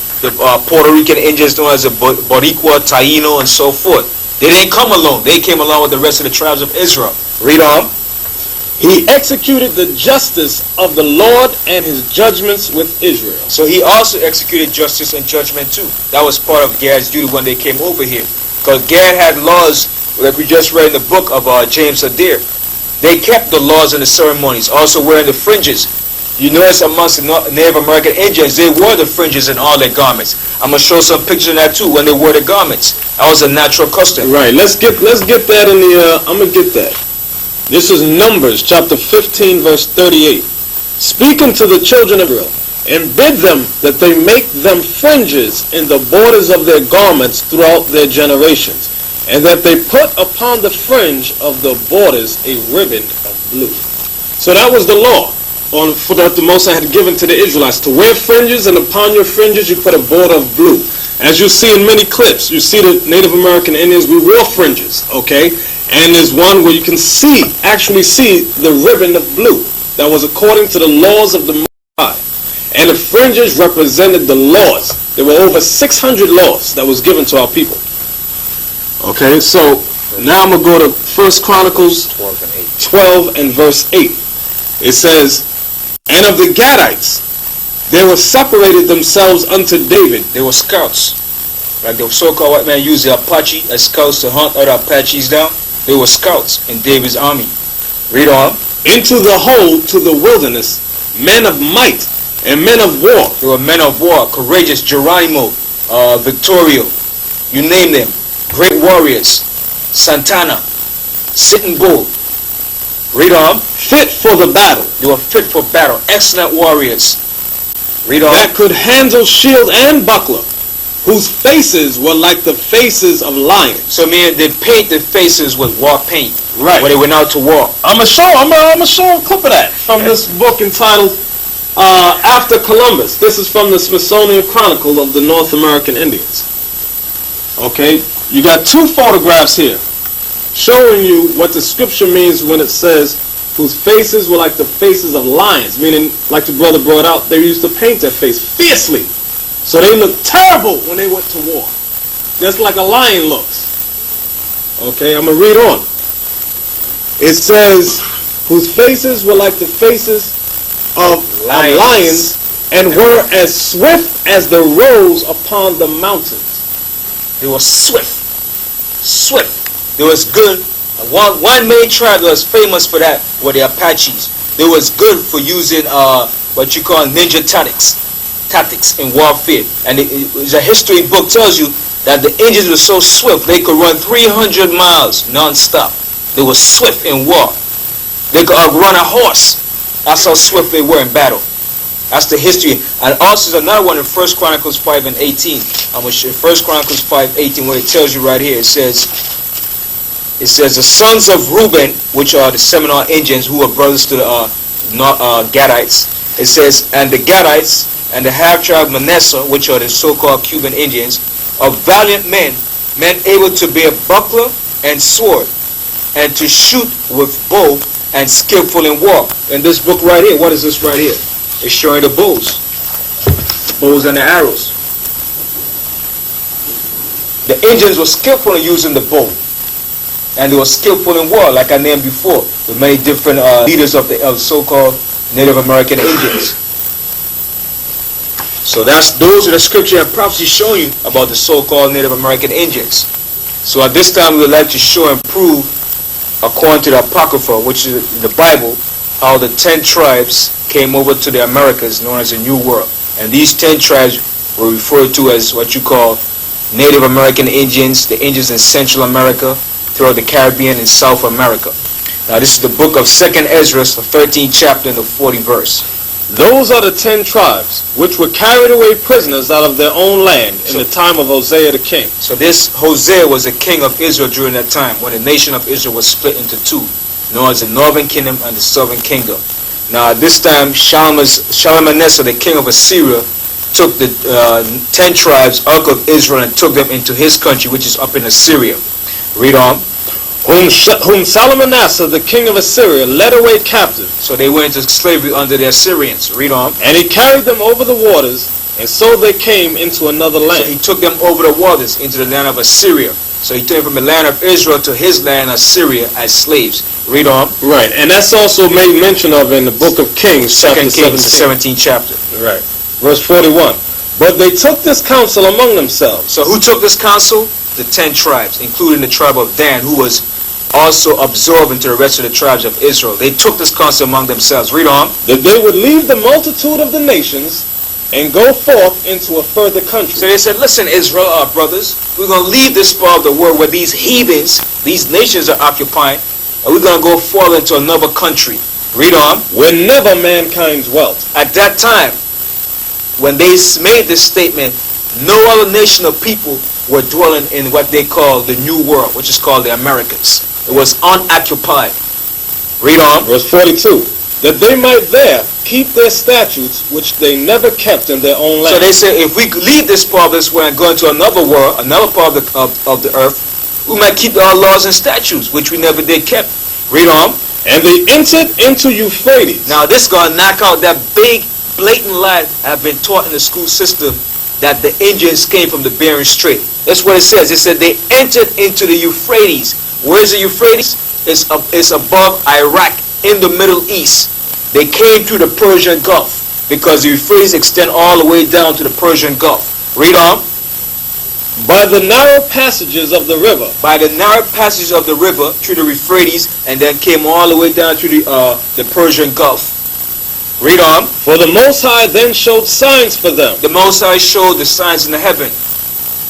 Puerto Rican Indians known as the Boricua, Taino, and so forth. They didn't come alone. They came along with the rest of the tribes of Israel. Read on. He executed the justice of the Lord and his judgments with Israel. So he also executed justice and judgment too. That was part of Gad's duty when they came over here. Because Gad had laws, like we just read in the book of James Adair. They kept the laws and the ceremonies, also wearing the fringes. You notice amongst the Native American Indians, they wore the fringes in all their garments. I'm going to show some pictures of that too, when they wore the garments. That was a natural custom. Right, let's get that in the, I'm going to get that. This is Numbers chapter 15 verse 38. Speak unto the children of Israel, and bid them that they make them fringes in the borders of their garments throughout their generations, and that they put upon the fringe of the borders a ribbon of blue. So that was the law for that the Most High had given to the Israelites, to wear fringes, and upon your fringes you put a border of blue. As you see in many clips, you see the Native American Indians, we wore fringes, okay? And there's one where you can actually see the ribbon of blue that was according to the laws of the Most High. And the fringes represented the laws. There were over 600 laws that was given to our people. Okay, so now I'm going to go to 1 Chronicles 12 and verse 8. It says, and of the Gadites, they were separated themselves unto David. They were scouts. Like the so-called white man used the Apache as scouts to hunt other Apaches down. They were scouts in David's army. Read on. Into the whole, to the wilderness, men of might and men of war. They were men of war, courageous, Geronimo, Victorio, you name them. Great warriors, Santana, Sitting Bull. Read on. Fit for the battle. They were fit for battle. Excellent warriors. Read on. That could handle shield and buckler, whose faces were like the faces of lions. So man, they paint their faces with war paint. Right. When they went out to war. I'm gonna show a clip of that from this book entitled After Columbus. This is from the Smithsonian Chronicle of the North American Indians. Okay, you got two photographs here showing you what the scripture means when it says whose faces were like the faces of lions, meaning, like the brother brought out, they used to paint their face fiercely, so they looked terrible when they went to war, just like a lion looks. Okay, I'm gonna read on. It says whose faces were like the faces of lions, and were as swift as the roes upon the mountains. They were swift. They was good. One main tribe that was famous for that were the Apaches. They was good for using what you call ninja tactics in warfare. And the history book tells you that the Indians were so swift they could run 300 miles non-stop. They were swift in war. They could outrun a horse. That's how swift they were in battle. That's the history. And also there's another one in 1 Chronicles 5 and 18. I'm going to show you 1 Chronicles 5:18 where it tells you right here. It says the sons of Reuben, which are the Seminole Indians who were brothers to the Gadites. It says, and the Gadites and the half-tribe Manasseh, which are the so-called Cuban Indians, are valiant men able to bear buckler and sword, and to shoot with bow, and skillful in war. In this book right here, what is this right here? It's showing the bows and the arrows. The Indians were skillful in using the bow, and they were skillful in war, like I named before, with many different leaders of the so-called Native American Indians. So those are the scripture and prophecy showing you about the so-called Native American Indians. So at this time we would like to show and prove, according to the Apocrypha, which is the Bible, how the 10 tribes came over to the Americas, known as the New World. And these 10 tribes were referred to as what you call Native American Indians, the Indians in Central America, throughout the Caribbean and South America. Now this is the book of 2nd Ezra, the 13th chapter and the 40th verse. Those are the 10 tribes which were carried away prisoners out of their own land in the time of Hosea the king. So this Hosea was the king of Israel during that time, when the nation of Israel was split into two, known as the northern kingdom and the southern kingdom. Now at this time, Shalmaneser, the king of Assyria, took the 10 tribes out of Israel and took them into his country, which is up in Assyria. Read on. Whom Shalmaneser, the king of Assyria, led away captive. So they went into slavery under the Assyrians. Read on. And he carried them over the waters, and so they came into another land. So he took them over the waters into the land of Assyria. So he took them from the land of Israel to his land, Assyria, as slaves. Read on. Right, and that's also made mention of in the book of Kings, chapter 2 Kings, 17. 17th chapter. Right, verse 41. But they took this counsel among themselves. So who took this counsel? The 10 tribes, including the tribe of Dan, who was also absorbed into the rest of the tribes of Israel. They took this counsel among themselves. Read on. That they would leave the multitude of the nations and go forth into a further country. So they said, listen, Israel, our brothers, we're going to leave this part of the world where these heathens, these nations are occupying, and we're going to go forth into another country. Read on. Where never mankind dwelt. At that time, when they made this statement, no other nation of people were dwelling in what they call the New World, which is called the Americas. It was unoccupied. Read on. Verse 42. That they might there keep their statutes, which they never kept in their own land. So they say, if we leave this part of this world and go into another world, another part of the earth, we might keep our laws and statutes, which we never did kept. Read on. And they entered into Euphrates. Now this is going to knock out that big, blatant lie that have been taught in the school system, that the Indians came from the Bering Strait. That's what it says. It said they entered into the Euphrates. Where's the Euphrates? It's above Iraq in the Middle East. They came through the Persian Gulf because the Euphrates extend all the way down to the Persian Gulf. Read on. By the narrow passages of the river. By the narrow passages of the river through the Euphrates, and then came all the way down to the Persian Gulf. Read on. For the Most High then showed signs for them. The Most High showed the signs in the heaven.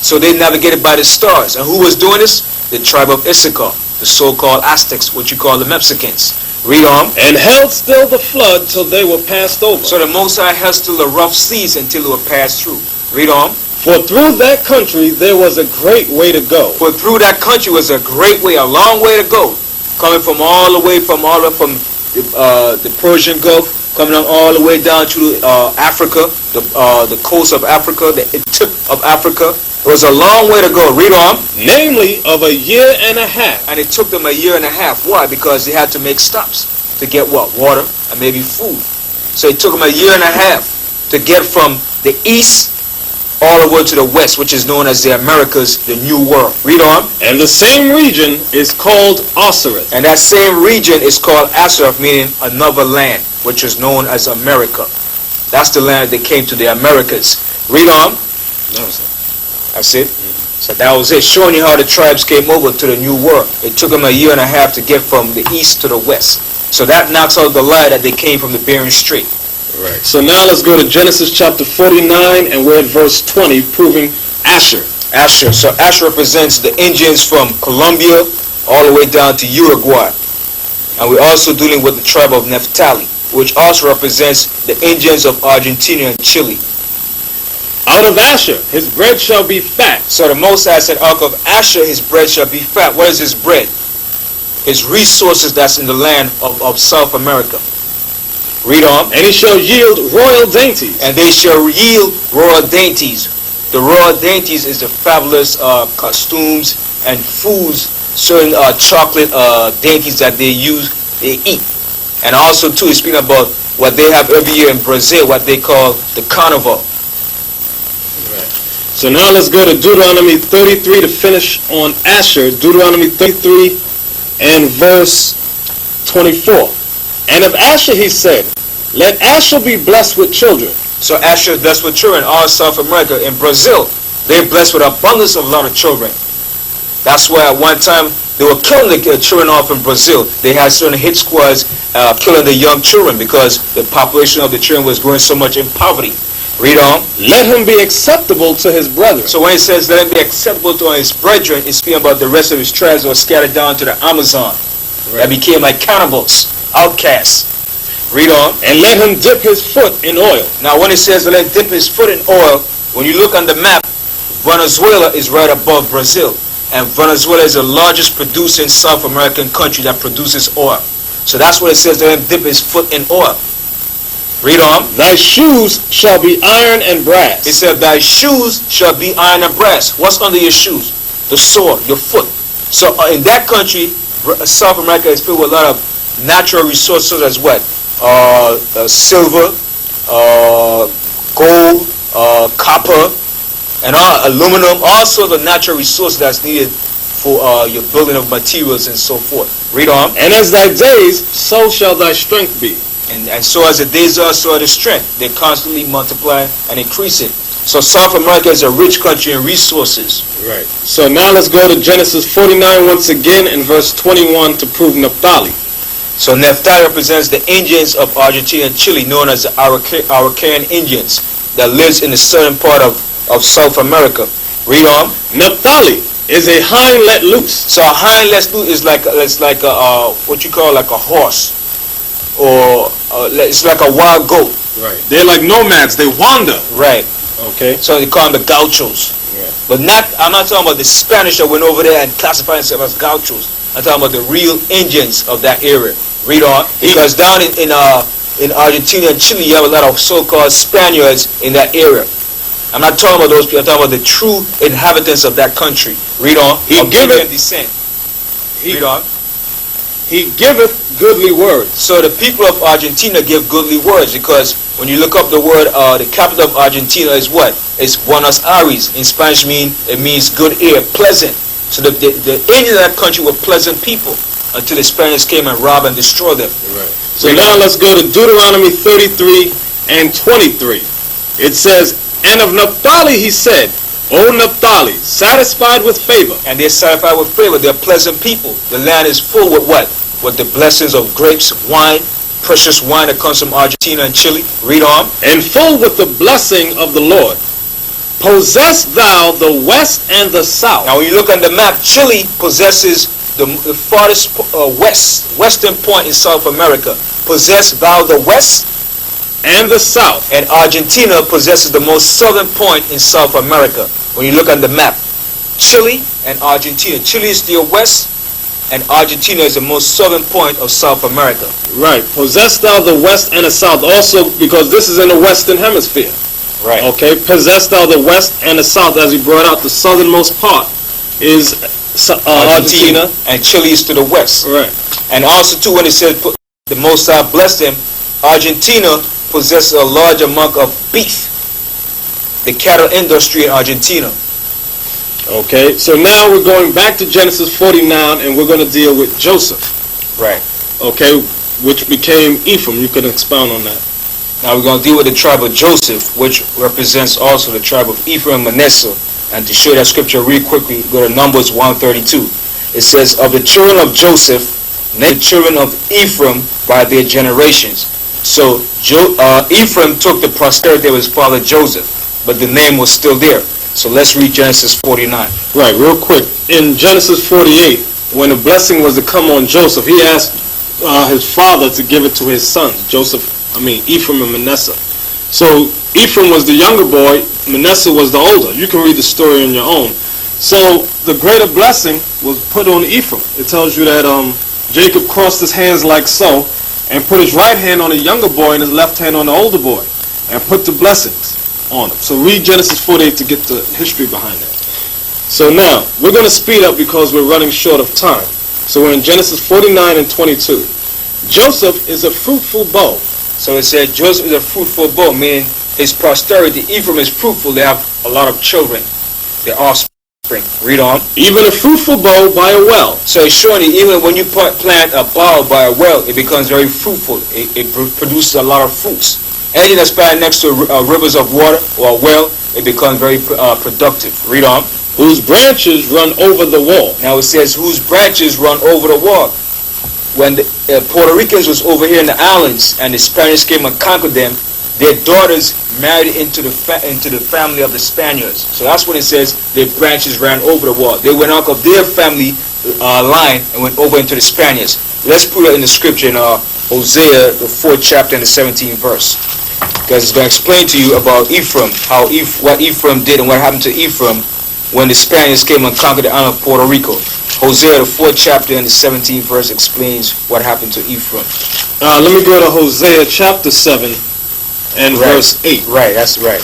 So they navigated by the stars. And who was doing this? The tribe of Issachar, the so-called Aztecs, what you call the Mexicans. Read on. And held still the flood till they were passed over. So the Most High held still the rough seas until they were passed through. Read on. For through that country there was a great way to go. For through that country was a great way, a long way to go. Coming from all the way from the Persian Gulf, coming on all the way down to Africa, the coast of Africa, the tip of Africa. It was a long way to go. Read on. Namely of a year and a half. And it took them a year and a half. Why? Because they had to make stops to get what? Water and maybe food. So it took them a year and a half to get from the east all the way to the west, which is known as the Americas, the New World. Read on. And the same region is called Osiris. And that same region is called Osiris, meaning another land, which is known as America. That's the land they came to, the Americas. Read on. That's it. So that was it, showing you how the tribes came over to the New World. It took them a year and a half to get from the east to the west. So that knocks out the lie that they came from the Bering Strait. Right. So now let's go to Genesis chapter 49, and we're at verse 20, proving Asher. Asher. So Asher represents the Indians from Colombia all the way down to Uruguay. And we're also dealing with the tribe of Naphtali, which also represents the Indians of Argentina and Chile. Out of Asher his bread shall be fat. So the Most High said, out of Asher his bread shall be fat. What is his bread? His resources that's in the land of South America. Read on. And he shall yield royal dainties. And they shall yield royal dainties. The royal dainties is the fabulous costumes and foods, certain chocolate dainties that they eat. And also too, speaking about what they have every year in Brazil, what they call the carnival. So now let's go to Deuteronomy 33 to finish on Asher. Deuteronomy 33 and verse 24. And of Asher he said, let Asher be blessed with children. So Asher is blessed with children. All South America, in Brazil, they're blessed with abundance of a lot of children. That's why at one time They were killing the children off in Brazil. They had certain hit squads killing the young children because the population of the children was growing so much in poverty. Read on. Let him be acceptable to his brethren. So when it says let him be acceptable to his brethren, it's speaking about the rest of his tribes that were scattered down to the Amazon. That became like cannibals, outcasts. Read on. And let him dip his foot in oil. Now when it says let him dip his foot in oil, when you look on the map, Venezuela is right above Brazil. And Venezuela is the largest producing South American country that produces oil. So that's what it says, let him dip his foot in oil. Read on. Thy shoes shall be iron and brass. It said, thy shoes shall be iron and brass. What's under your shoes? The sole, your foot. So in that country, South America is filled with a lot of natural resources as what? Silver, gold, copper, and aluminum, all sorts of natural resources that's needed for your building of materials and so forth. Read on. And as thy days, so shall thy strength be. And so as the days are, so are the strength. They constantly multiply and increasing. So South America is a rich country in resources. Right. So now let's go to Genesis 49 once again in verse 21 to prove Naphtali. So Naphtali represents the Indians of Argentina and Chile, known as the Araucanian Indians, that lives in the southern part of South America. Read on. Naphtali is a hind let loose. So a hind let loose is like a what you call like a horse, or it's like a wild goat. Right. They're like nomads. They wander. Right. Okay. So they call them the gauchos. Yeah. But I'm not talking about the Spanish that went over there and classified themselves as gauchos. I'm talking about the real Indians of that area. Read on. Because down in Argentina and Chile, you have a lot of so-called Spaniards in that area. I'm not talking about those people. I'm talking about the true inhabitants of that country. Read on. He giveth descent. Read on. He giveth goodly words. So the people of Argentina give goodly words, because when you look up the word, the capital of Argentina is what? It's Buenos Aires. In Spanish it means good ear, pleasant. So the Indians of that country were pleasant people until the Spaniards came and robbed and destroyed them. Right. So now let's go to Deuteronomy 33 and 23. It says, and of Naphtali he said, O Naphtali, satisfied with favor. And they're satisfied with favor. They're pleasant people. The land is full with what? With the blessings of grapes, wine, precious wine that comes from Argentina and Chile. Read on. And full with the blessing of the Lord. Possess thou the west and the south. Now when you look on the map, Chile possesses the farthest western point in South America. Possess thou the west and the south. And Argentina possesses the most southern point in South America. When you look on the map, Chile and Argentina. Chile is to your west, and Argentina is the most southern point of South America. Right. Possess thou the west and the south. Also, because this is in the western hemisphere. Right. Okay. Possess thou the west and the south. As we brought out, the southernmost part is Argentina, and Chile is to the west. Right. And also too, when it says the Most High blessed them, Argentina possesses a large amount of beef. The cattle industry in Argentina. Okay, so now we're going back to Genesis 49 and we're going to deal with Joseph. Right. Okay, which became Ephraim. You can expound on that. Now we're going to deal with the tribe of Joseph, which represents also the tribe of Ephraim and Manasseh. And to show that scripture real quickly, go to Numbers 132. It says, of the children of Joseph, name the children of Ephraim by their generations. So Ephraim took the posterity of his father Joseph, but the name was still there. So let's read Genesis 49. Right, real quick. In Genesis 48, when the blessing was to come on Joseph, he asked his father to give it to his sons, Ephraim and Manasseh. So Ephraim was the younger boy, Manasseh was the older. You can read the story on your own. So the greater blessing was put on Ephraim. It tells you that Jacob crossed his hands like so, and put his right hand on the younger boy and his left hand on the older boy, and put the blessings on him. So read Genesis 48 to get the history behind that. So now, we're going to speed up because we're running short of time. So we're in Genesis 49 and 22. Joseph is a fruitful bow. So it said Joseph is a fruitful bow, meaning his posterity. Ephraim is fruitful. They have a lot of children. Their offspring. Read on. Even a fruitful bow by a well. So it's showing you, even when you plant a bough by a well, it becomes very fruitful. It produces a lot of fruits. Anything that's planted next to rivers of water or a well, it becomes very productive. Read on. whose branches run over the wall. Now it says whose branches run over the wall. When the Puerto Ricans was over here in the islands and the Spaniards came and conquered them, their daughters married into the family of the Spaniards. So that's when it says their branches ran over the wall. They went out of their family line and went over into the Spaniards. Let's put it in the scripture in Hosea, the 4th chapter and the 17th verse. Because it's going to explain to you about Ephraim, what Ephraim did and what happened to Ephraim when the Spaniards came and conquered the island of Puerto Rico. Hosea, the 4th chapter and the 17th verse explains what happened to Ephraim. Let me go to Hosea chapter 7 and verse 8. Right, that's right.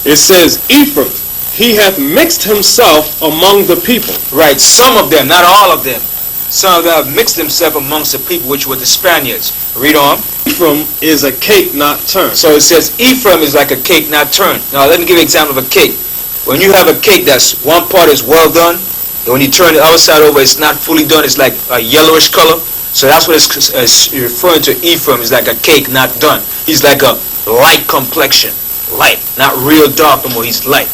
It says, Ephraim, he hath mixed himself among the people. Right, some of them, not all of them. Some of them have mixed themselves amongst the people, which were the Spaniards. Read on. Ephraim is a cake not turned. So it says Ephraim is like a cake not turned. Now let me give you an example of a cake. When you have a cake that's one part is well done, and when you turn the other side over, it's not fully done. It's like a yellowish color. So that's what it's referring to. Ephraim is like a cake not done. He's like a light complexion. Light. Not real dark no more. He's light.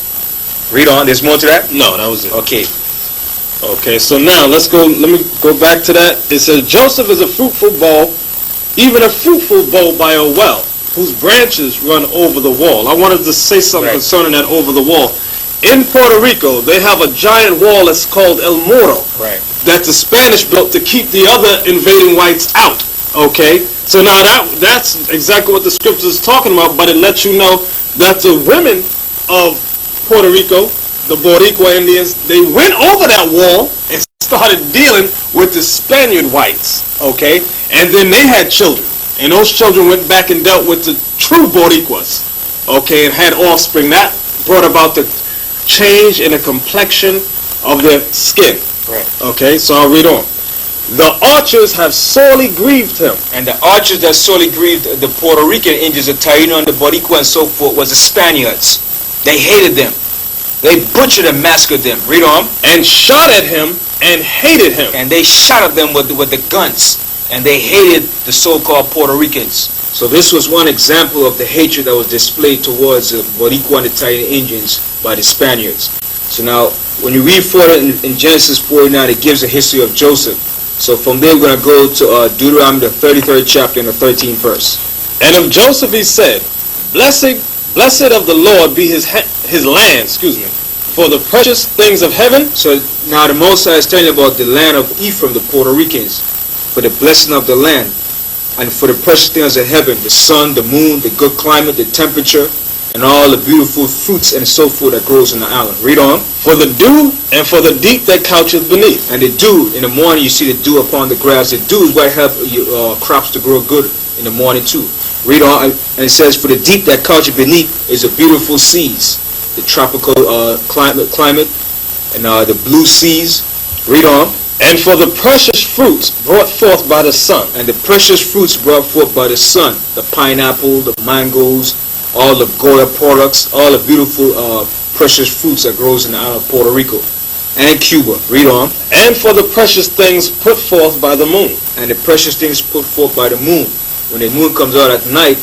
Read on. There's more to that? No, that was it. Okay. Okay, so now let me go back to that. It says, Joseph is a fruitful bough, even a fruitful bough by a well, whose branches run over the wall. I wanted to say something concerning that over the wall. In Puerto Rico, they have a giant wall that's called El Muro. Right. That the Spanish built to keep the other invading whites out. Okay? So now that's exactly what the scripture is talking about, but it lets you know that the women of Puerto Rico, the Boricua Indians, they went over that wall and started dealing with the Spaniard whites. Okay? And then they had children. And those children went back and dealt with the true Boricuas. Okay? And had offspring. That brought about the change in the complexion of their skin. Right. Okay, so I'll read on. The archers have sorely grieved him. And the archers that sorely grieved the Puerto Rican Indians, the Taino and the Boricua and so forth, was the Spaniards. They hated them. They butchered and massacred them. Read on. And shot at him and hated him. And they shot at them with the guns. And they hated the so-called Puerto Ricans. So this was one example of the hatred that was displayed towards the Boricua and the Taino Indians by the Spaniards. So now, when you read further in Genesis 49, it gives a history of Joseph. So from there, we're going to go to Deuteronomy, the 33rd chapter and the 13th verse. And of Joseph he said, Blessed of the Lord be his land, for the precious things of heaven. So now the Most High is telling you about the land of Ephraim, the Puerto Ricans, for the blessing of the land, and for the precious things of heaven, the sun, the moon, the good climate, the temperature, and all the beautiful fruits and so forth that grows in the island. Read on. For the dew and for the deep that coucheth beneath. And the dew, in the morning you see the dew upon the grass. The dew is what helps crops to grow good in the morning too. Read on, and it says, for the deep that coucheth beneath is the beautiful seas, the tropical climate, and the blue seas. Read on. And for the precious fruits brought forth by the sun. And the precious fruits brought forth by the sun, the pineapple, the mangoes, all the Goya products, all the beautiful precious fruits that grows in the island of Puerto Rico and Cuba. Read on. And for the precious things put forth by the moon. And the precious things put forth by the moon. When the moon comes out at night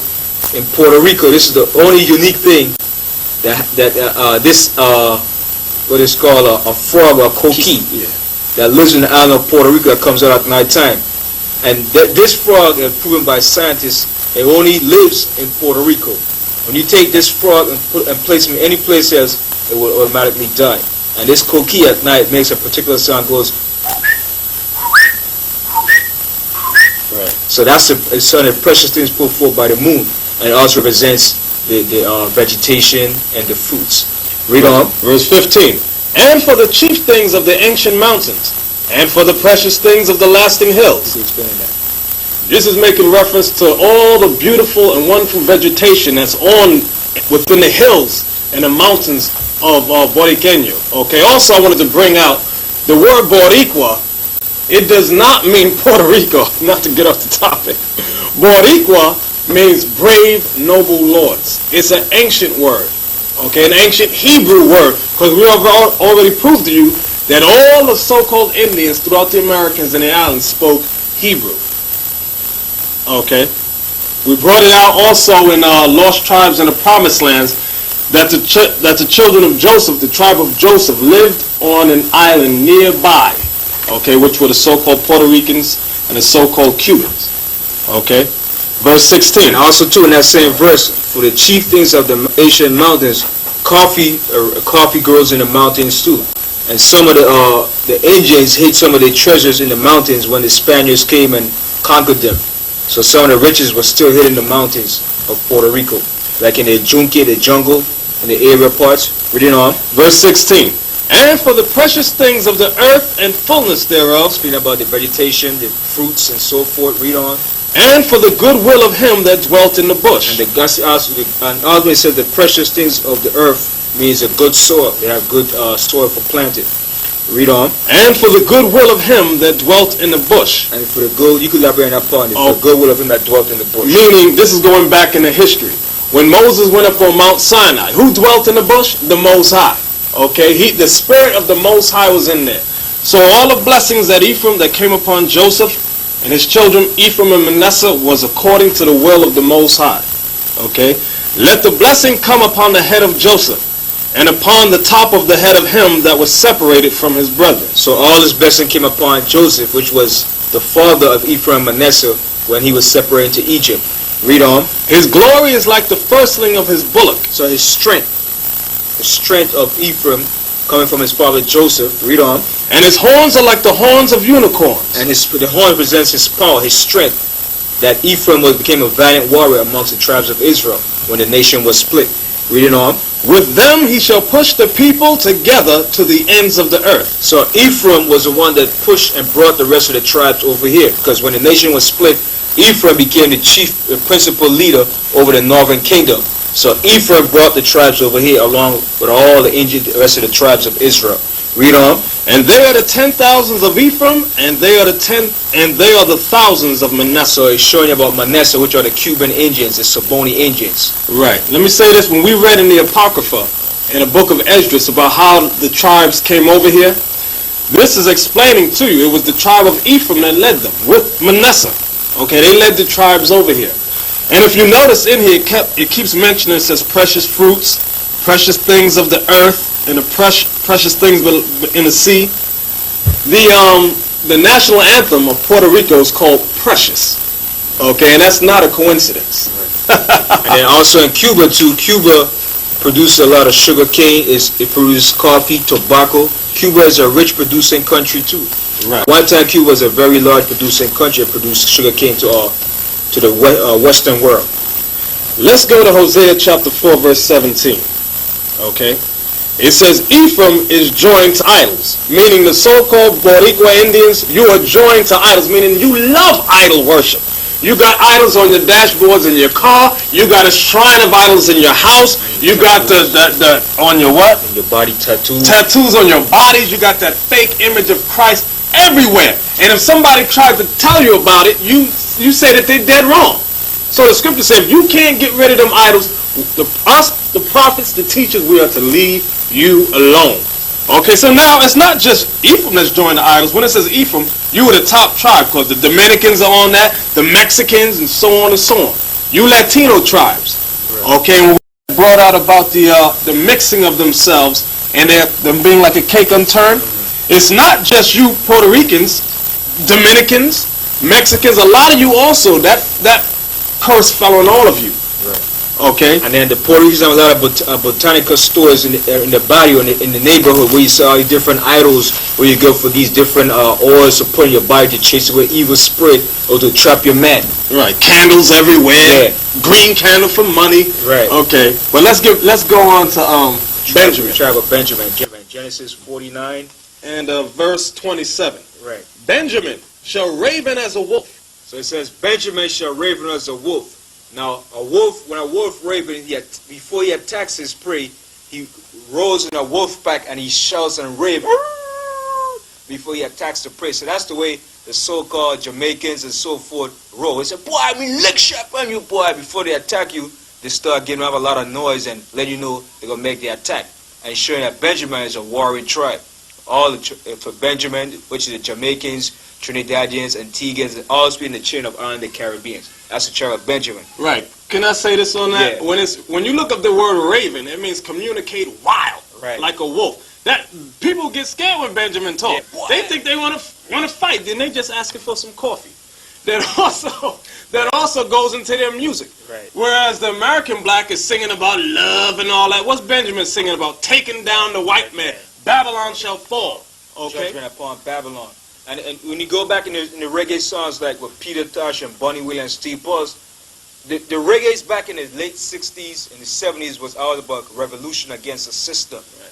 in Puerto Rico, this is the only unique thing that what is called a frog or coqui that lives in the island of Puerto Rico that comes out at night time. And this frog is proven by scientists, it only lives in Puerto Rico. When you take this frog and place him in any place else, it will automatically die. And this coqui at night makes a particular sound, goes. Right. So that's the son of precious things put forth by the moon, and it also represents the vegetation and the fruits. Read on. Verse 15. And for the chief things of the ancient mountains, and for the precious things of the lasting hills. Explain that. This is making reference to all the beautiful and wonderful vegetation that's within the hills and the mountains of Boriqueño. Okay, also I wanted to bring out the word Boricua. It does not mean Puerto Rico, not to get off the topic. Boricua means brave, noble lords. It's an ancient word, okay, an ancient Hebrew word, because we have already proved to you that all the so-called Indians throughout the Americas and the islands spoke Hebrew. Okay, we brought it out also in Lost Tribes in the Promised Lands. that the children of Joseph, the tribe of Joseph, lived on an island nearby, okay, which were the so-called Puerto Ricans and the so-called Cubans. Okay, verse 16. And also too in that same verse, for the chief things of the Asian mountains, coffee grows in the mountains too. And some of the Indians hid some of their treasures in the mountains when the Spaniards came and conquered them. So some of the riches were still hid in the mountains of Puerto Rico, like in the Junque, the jungle, in the area parts. Reading on. Verse 16. And for the precious things of the earth and fullness thereof. Speaking about the vegetation, the fruits and so forth. Read on. And for the goodwill of him that dwelt in the bush. And ultimately says the precious things of the earth means a good soil. They have good soil for planting. Read on. And for the goodwill of him that dwelt in the bush. And for the good, you could elaborate on that part. For the goodwill of him that dwelt in the bush. Meaning, this is going back in the history. When Moses went up on Mount Sinai, who dwelt in the bush? The Most High. Okay, the spirit of the Most High was in there. So all the blessings that came upon Joseph and his children, Ephraim and Manasseh, was according to the will of the Most High. Okay, let the blessing come upon the head of Joseph, and upon the top of the head of him that was separated from his brethren. So all this blessing came upon Joseph, which was the father of Ephraim and Manasseh when he was separated to Egypt. Read on. His glory is like the firstling of his bullock. So his strength, the strength of Ephraim coming from his father Joseph. Read on. And his horns are like the horns of unicorns. And the horn represents his power, his strength. That Ephraim became a valiant warrior amongst the tribes of Israel when the nation was split. Reading on. With them he shall push the people together to the ends of the earth. So Ephraim was the one that pushed and brought the rest of the tribes over here. Because when the nation was split, Ephraim became the principal leader over the northern kingdom. So Ephraim brought the tribes over here along with all the rest of the tribes of Israel. Read on. And they are the 10,000s of Ephraim, and they are the thousands of Manasseh. So it's showing about Manasseh, which are the Cuban Indians, the Saboni Indians. Right. Let me say this. When we read in the Apocrypha, in the book of Esdras, about how the tribes came over here, this is explaining to you, it was the tribe of Ephraim that led them, with Manasseh. Okay, they led the tribes over here. And if you notice in here, it keeps mentioning, it says precious fruits, precious things of the earth, and the precious things in the sea. The national anthem of Puerto Rico is called Precious. Okay, and that's not a coincidence. And then also in Cuba too, Cuba produces a lot of sugar cane. It produces coffee, tobacco. Cuba is a rich producing country too. Right. One time Cuba was a very large producing country. It produced sugar cane to the Western world. Let's go to Hosea chapter 4 verse 17. Okay. It says, Ephraim is joined to idols, meaning the so-called Boricua Indians, you are joined to idols, meaning you love idol worship. You got idols on your dashboards in your car, you got a shrine of idols in your house, you got the on your what? On your body tattoos. Tattoos on your bodies, you got that fake image of Christ everywhere. And if somebody tried to tell you about it, you say that they're dead wrong. So the scripture says, you can't get rid of them idols. The prophets, the teachers, we are to leave you alone. Okay, so now it's not just Ephraim that's joined the idols. When it says Ephraim, you are the top tribe, because the Dominicans are on that, the Mexicans, and so on and so on. You Latino tribes. Okay, when we brought out about the mixing of themselves and them being like a cake unturned, it's not just you Puerto Ricans, Dominicans, Mexicans, a lot of you also, that curse fell on all of you. Okay. And then the Puerto Ricans have a lot of botanical stores in the barrio, in the neighborhood, where you sell different idols, where you go for these different oils to put in your body to chase away evil spirit or to trap your man. Right. Candles everywhere. Yeah. Green candle for money. Right. Okay. But let's go on to Benjamin. Tribe of Benjamin. Genesis 49 and verse 27. Right. Benjamin shall raven as a wolf. So it says, Benjamin shall raven as a wolf. Now, when a wolf raven, before he attacks his prey, he rolls in a wolf pack and he shouts and raves before he attacks the prey. So that's the way the so-called Jamaicans and so forth roll. They say, boy, I mean, lick sharp on you, boy. Before they attack you, they start giving up a lot of noise and let you know they're going to make the attack. And showing that Benjamin is a warring tribe. For Benjamin, which is the Jamaicans, Trinidadians, Antiguans, and all speaking the chain of Island, the Caribbeans. That's the tribe of Benjamin. Right. Can I say this on that? Yeah. When you look up the word raven, it means communicate wild, Right. like a wolf. That people get scared when Benjamin talk. Yeah. They think they want to fight, then they just asking for some coffee. That also goes into their music. Right. Whereas the American black is singing about love and all that. What's Benjamin singing about? Taking down the white man. Babylon shall fall. Okay. Judgment upon Babylon. And when you go back in the reggae songs like with Peter Tosh and Bunny Williams, Steve Paws, the reggae's back in the late 60s and the 70s was all about revolution against the system. Right.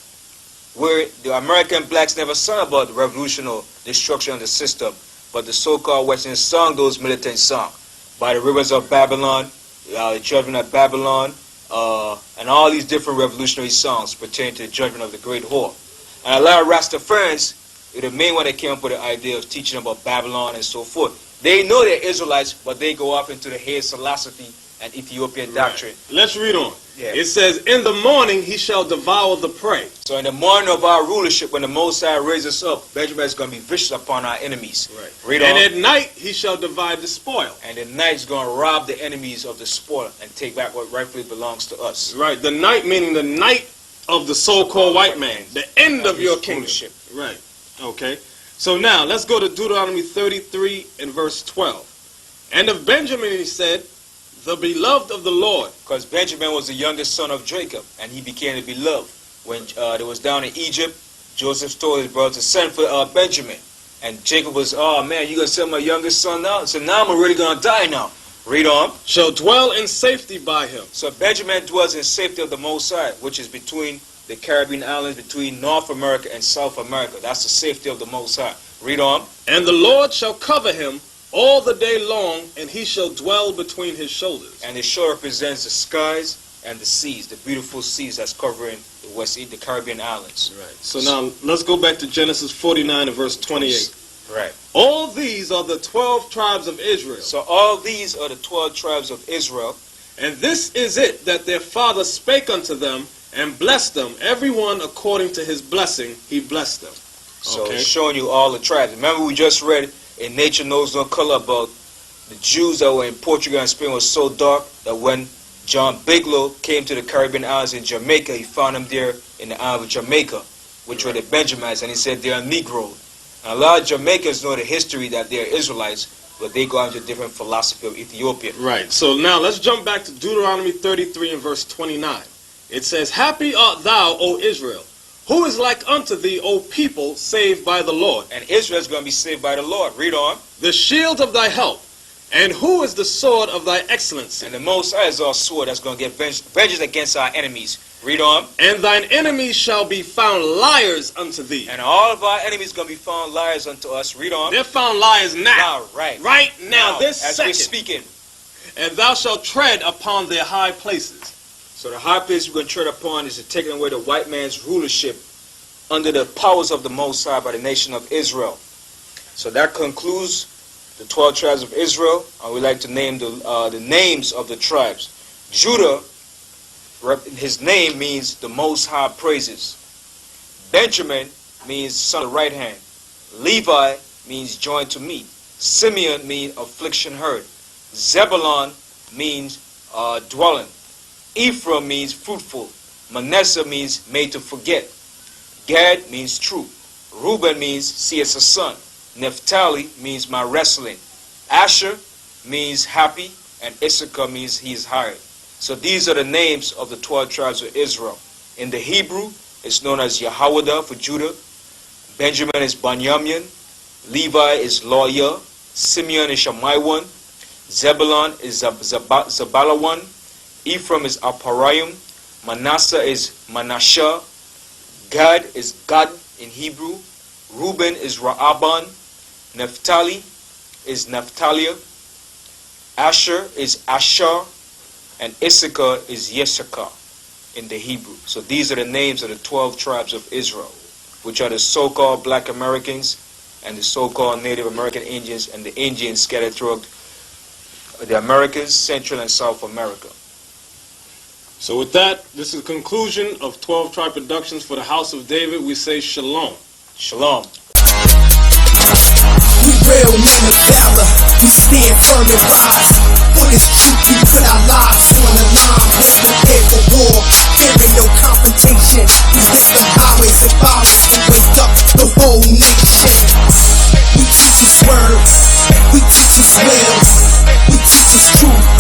Where the American blacks never sung about the revolution or destruction of the system, but the so-called Western sung those militant songs. By the rivers of Babylon, the judgment of Babylon, and all these different revolutionary songs pertaining to the judgment of the great whore. And a lot of Rastafarians, the main one that came up with the idea of teaching about Babylon and so forth. They know they're Israelites, but they go off into the Haile Selassie and Ethiopian doctrine. Let's read on. Yeah. It says, in the morning he shall devour the prey. So in the morning of our rulership, when the Most High raises us up, Benjamin is going to be vicious upon our enemies. Right. Read on. And at night he shall divide the spoil. And the night is going to rob the enemies of the spoil and take back what rightfully belongs to us. Right. The night meaning the night of the so-called white man. The end of your kingdom. Rulership. Right. Okay. So now let's go to Deuteronomy 33 and verse 12. And of Benjamin he said, the beloved of the Lord. Because Benjamin was the youngest son of Jacob, and he became the beloved. When they was down in Egypt, Joseph told his brother to send for Benjamin. And Jacob was, oh man, you going to send my youngest son now? So now I'm really going to die now. Read on. Shall dwell in safety by him. So Benjamin dwells in safety of the Most High, which is between the Caribbean islands, between North America and South America. That's the safety of the Most High. Read on. And the Lord shall cover him all the day long, and he shall dwell between his shoulders. And the shore represents the skies and the seas, the beautiful seas that's covering the Caribbean islands. Right. So now let's go back to Genesis 49 and verse 28. Right. All these are the 12 tribes of Israel. So all these are the 12 tribes of Israel. And this is it that their father spake unto them and blessed them, every one according to his blessing he blessed them. So Okay. it's showing you all the tribes. Remember we just read in Nature Knows No Color about the Jews that were in Portugal and Spain was so dark that when John Bigelow came to the Caribbean islands in Jamaica, he found them there in the island of Jamaica, which were the Benjamites, and he said they are Negro. And a lot of Jamaicans know the history that they are Israelites, but they go into a different philosophy of Ethiopia. Right. So now let's jump back to Deuteronomy 33 and verse 29. It says, happy art thou, O Israel, who is like unto thee, O people, saved by the Lord. And Israel is going to be saved by the Lord. Read on. The shield of thy help, and who is the sword of thy excellency? And the Most High is our sword that's going to get vengeance against our enemies. Read on. And thine enemies shall be found liars unto thee. And all of our enemies going to be found liars unto us. Read on. They're found liars now. Right. Right now, this as second. we're speaking. And thou shalt tread upon their high places. So the high place we're going to tread upon is to take away the white man's rulership under the powers of the Most High by the nation of Israel. So that concludes the 12 tribes of Israel. And we'd like to name the names of the tribes. Judah, his name means the Most High praises. Benjamin means son of the right hand. Levi means joined to me. Simeon means affliction heard. Zebulon means dwelling. Ephraim means fruitful. Manasseh means made to forget. Gad means true. Reuben means see as a son. Naphtali means my wrestling. Asher means happy. And Issachar means he is hired. So these are the names of the 12 tribes of Israel. In the Hebrew, it's known as Yehowadah for Judah. Benjamin is Banyamin. Levi is Loya. Simeon is Shamaiwan. Zebulon is Zabalawan. Ephraim is Aparayim. Manasseh is Manasseh. Gad is Gad in Hebrew. Reuben is Ra'aban. Naphtali is Naphtaliah. Asher is Asher. And Issachar is Yeshachar in the Hebrew. So these are the names of the 12 tribes of Israel, which are the so-called black Americans and the so-called Native American Indians and the Indians scattered throughout the Americas, Central and South America. So with that, this is the conclusion of 12 Tribe Productions for the House of David. We say shalom. Shalom. We real men of valor. We stand firm and rise. what is truth, we put our lives on the line. We're prepared for war, fearing no confrontation. These wisdom highways and byways will wake up the whole nation. We teach his words, we teach his will, we teach his truth.